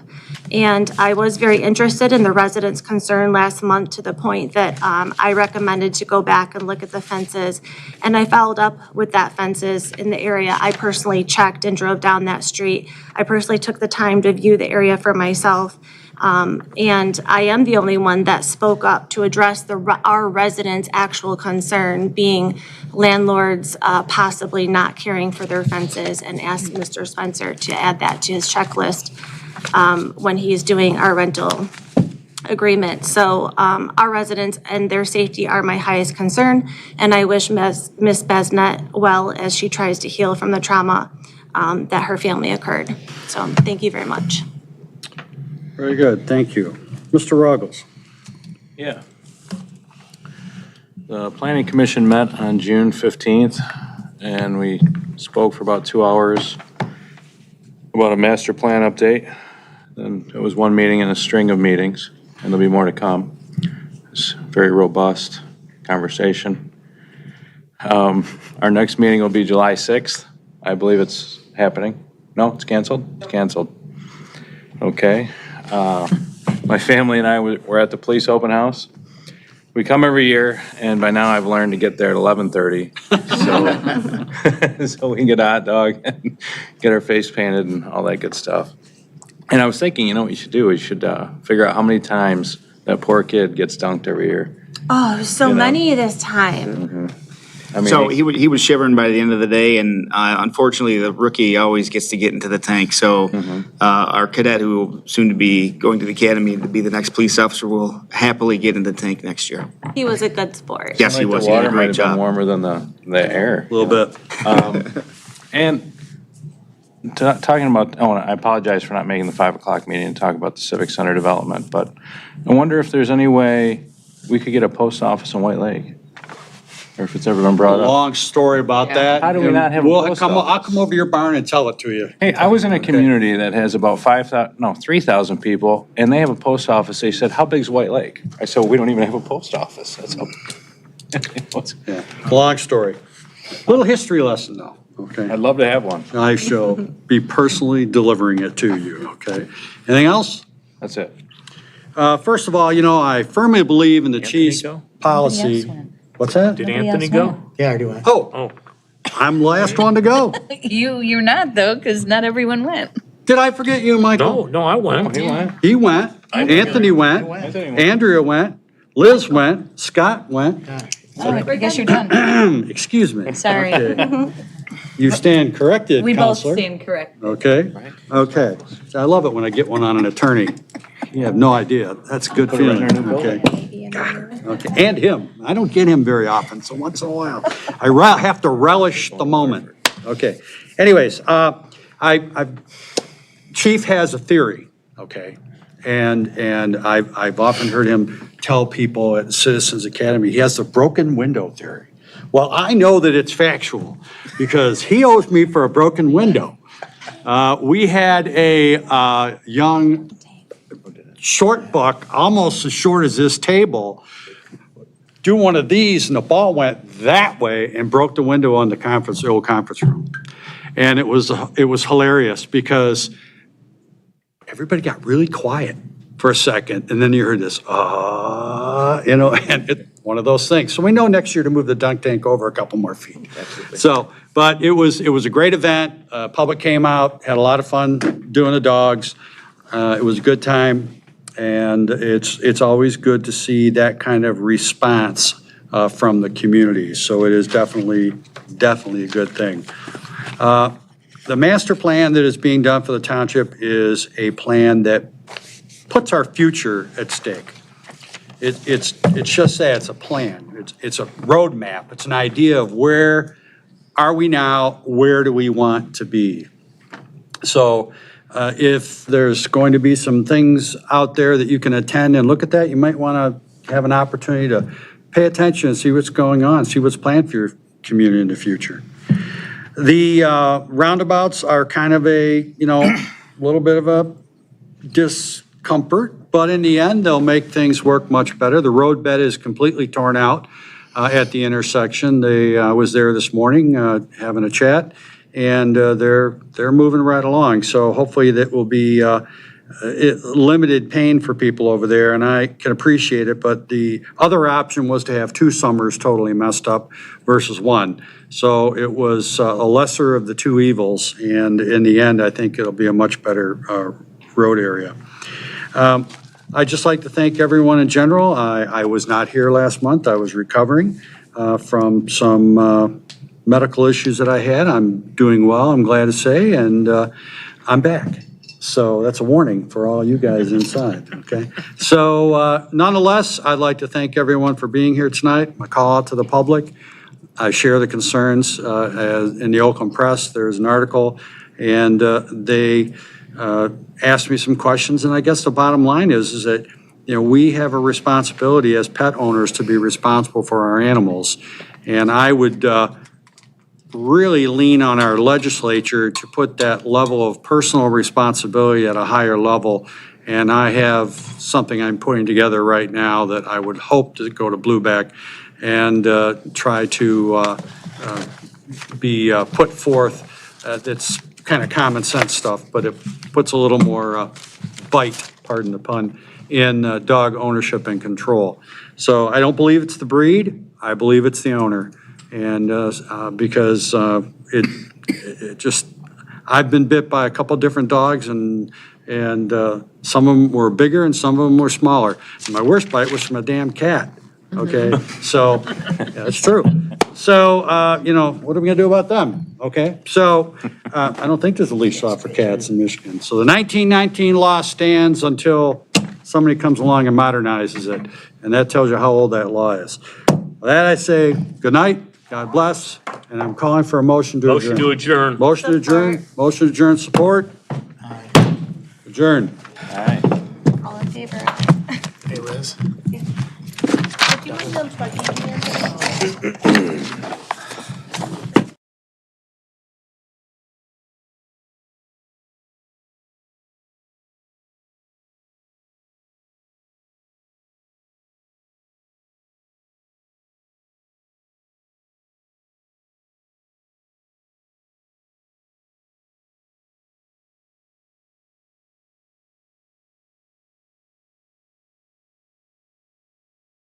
S14: And I was very interested in the residents' concern last month, to the point that I recommended to go back and look at the fences. And I followed up with that fences in the area. I personally checked and drove down that street. I personally took the time to view the area for myself. And I am the only one that spoke up to address our residents' actual concern, being landlords possibly not caring for their fences, and asked Mr. Spencer to add that to his checklist when he's doing our rental agreement. So our residents and their safety are my highest concern, and I wish Miss Besnett well as she tries to heal from the trauma that her family occurred. So thank you very much.
S1: Very good, thank you. Mr. Ruggles.
S16: Yeah. The Planning Commission met on June 15th, and we spoke for about 2 hours about a master plan update. And it was one meeting in a string of meetings, and there'll be more to come. It's a very robust conversation. Our next meeting will be July 6th. I believe it's happening. No, it's canceled? It's canceled. Okay. My family and I were at the police open house. We come every year, and by now I've learned to get there at 11:30. So we can get a hot dog and get our face painted and all that good stuff. And I was thinking, you know what you should do? We should figure out how many times that poor kid gets dunked every year.
S14: Oh, so many this time.
S16: I mean,
S15: So he was shivering by the end of the day, and unfortunately, the rookie always gets to get into the tank. So our cadet, who will soon to be going to the academy to be the next police officer, will happily get in the tank next year.
S14: He was a good sport.
S15: Yes, he
S16: like
S15: was.
S16: the
S15: He
S16: water
S15: did a
S16: might
S15: great
S16: have been
S15: job.
S16: warmer than the air.
S1: A little bit.
S16: And talking about, I apologize for not making the 5 o'clock meeting and talk about the Civic Center development, but I wonder if there's any way we could get a post office in White Lake? Or if it's ever been
S1: A
S16: brought up?
S1: long story about that.
S16: How do we not have a post
S1: I'll
S16: office?
S1: come over to your barn and tell it to you.
S16: Hey, I was in a community that has about 3,000 people, and they have a post office. They said, how big's White Lake? I said, we don't even have a post office. That's
S1: Yeah, long story. Little history lesson though, okay?
S16: I'd love to have one.
S1: I shall be personally delivering it to you, okay? Anything else?
S16: That's it.
S1: First of all, I firmly believe in the chief's policy. What's that?
S11: Did Anthony go?
S3: Yeah, I do. Want.
S1: Oh, I'm the last one to go.
S17: You're not though, because not everyone went.
S1: Did I forget you, Michael?
S11: No, I went.
S1: He went. Anthony went. Andrea went. Liz went. Scott went.
S17: I guess you're done.
S1: Excuse me.
S17: Sorry.
S1: Okay. You stand corrected,
S17: We both
S1: Counselor.
S17: stand correct.
S1: Okay? Okay. I love it when I get one on an attorney. You have no idea. That's a good feeling. Okay. Okay. And him. I don't get him very often, so once in a while. I have to relish the moment. Okay. Anyways, Chief has a theory, okay? And I've often heard him tell people at Citizens Academy, he has the broken window theory. Well, I know that it's factual because he owes me for a broken window. We had a young short buck, almost as short as this table, do one of these and the ball went that way and broke the window on the old conference room. And it was hilarious because everybody got really quiet for a second, and then you heard this, and one of those things. So we know next year to move the dunk tank over a couple more feet. So, but it was a great event. Public came out, had a lot of fun doing the dogs. It was a good time, and it's always good to see that kind of response from the community. So it is definitely a good thing. The master plan that is being done for the township is a plan that puts our future at stake. It's just that, it's a plan. It's a roadmap. It's an idea of where are we now, where do we want to be? So if there's going to be some things out there that you can attend and look at that, you might want to have an opportunity to pay attention and see what's going on, see what's planned for your community in the future. The roundabouts are kind of a, little bit of a discomfort, but in the end, they'll make things work much better. The road bed is completely torn out at the intersection. I was there this morning having a chat, and they're moving right along. So hopefully that will be limited pain for people over there, and I can appreciate it, but the other option was to have 2 summers totally messed up versus 1. So it was a lesser of the 2 evils, and in the end, I think it'll be a much better road area. I'd just like to thank everyone in general. I was not here last month. I was recovering from some medical issues that I had. I'm doing well, I'm glad to say, and I'm back. So that's a warning for all you guys inside, okay? So nonetheless, I'd like to thank everyone for being here tonight. My call out to the public. I share the concerns as in the Oakland Press. There's an article, and they asked me some questions, and I guess the bottom line is that we have a responsibility as pet owners to be responsible for our animals, and I would really lean on our legislature to put that level of personal responsibility at a higher level. And I have something I'm putting together right now that I would hope to go to Blueback and try to be put forth. That's kind of common sense stuff, but it puts a little more bite, pardon the pun, in dog ownership and control. So I don't believe it's the breed. I believe it's the owner. And because it just, I've been bit by a couple different dogs, and some of them were bigger and some of them were smaller. And my worst bite was from a damn cat, okay? So, yeah, it's true. So, what are we gonna do about them? Okay, so, I don't think there's a leash law for cats in Michigan. So the 1919 law stands until somebody comes along and modernizes it, and that tells you how old that law is. With that, I say, good night, God bless, and I'm calling for a motion to adjourn.
S11: Motion to adjourn.
S1: Motion to adjourn, motion to adjourn, support? Adjourn.
S14: All in favor?
S3: Hey, Liz.
S14: Do you want them plugging in?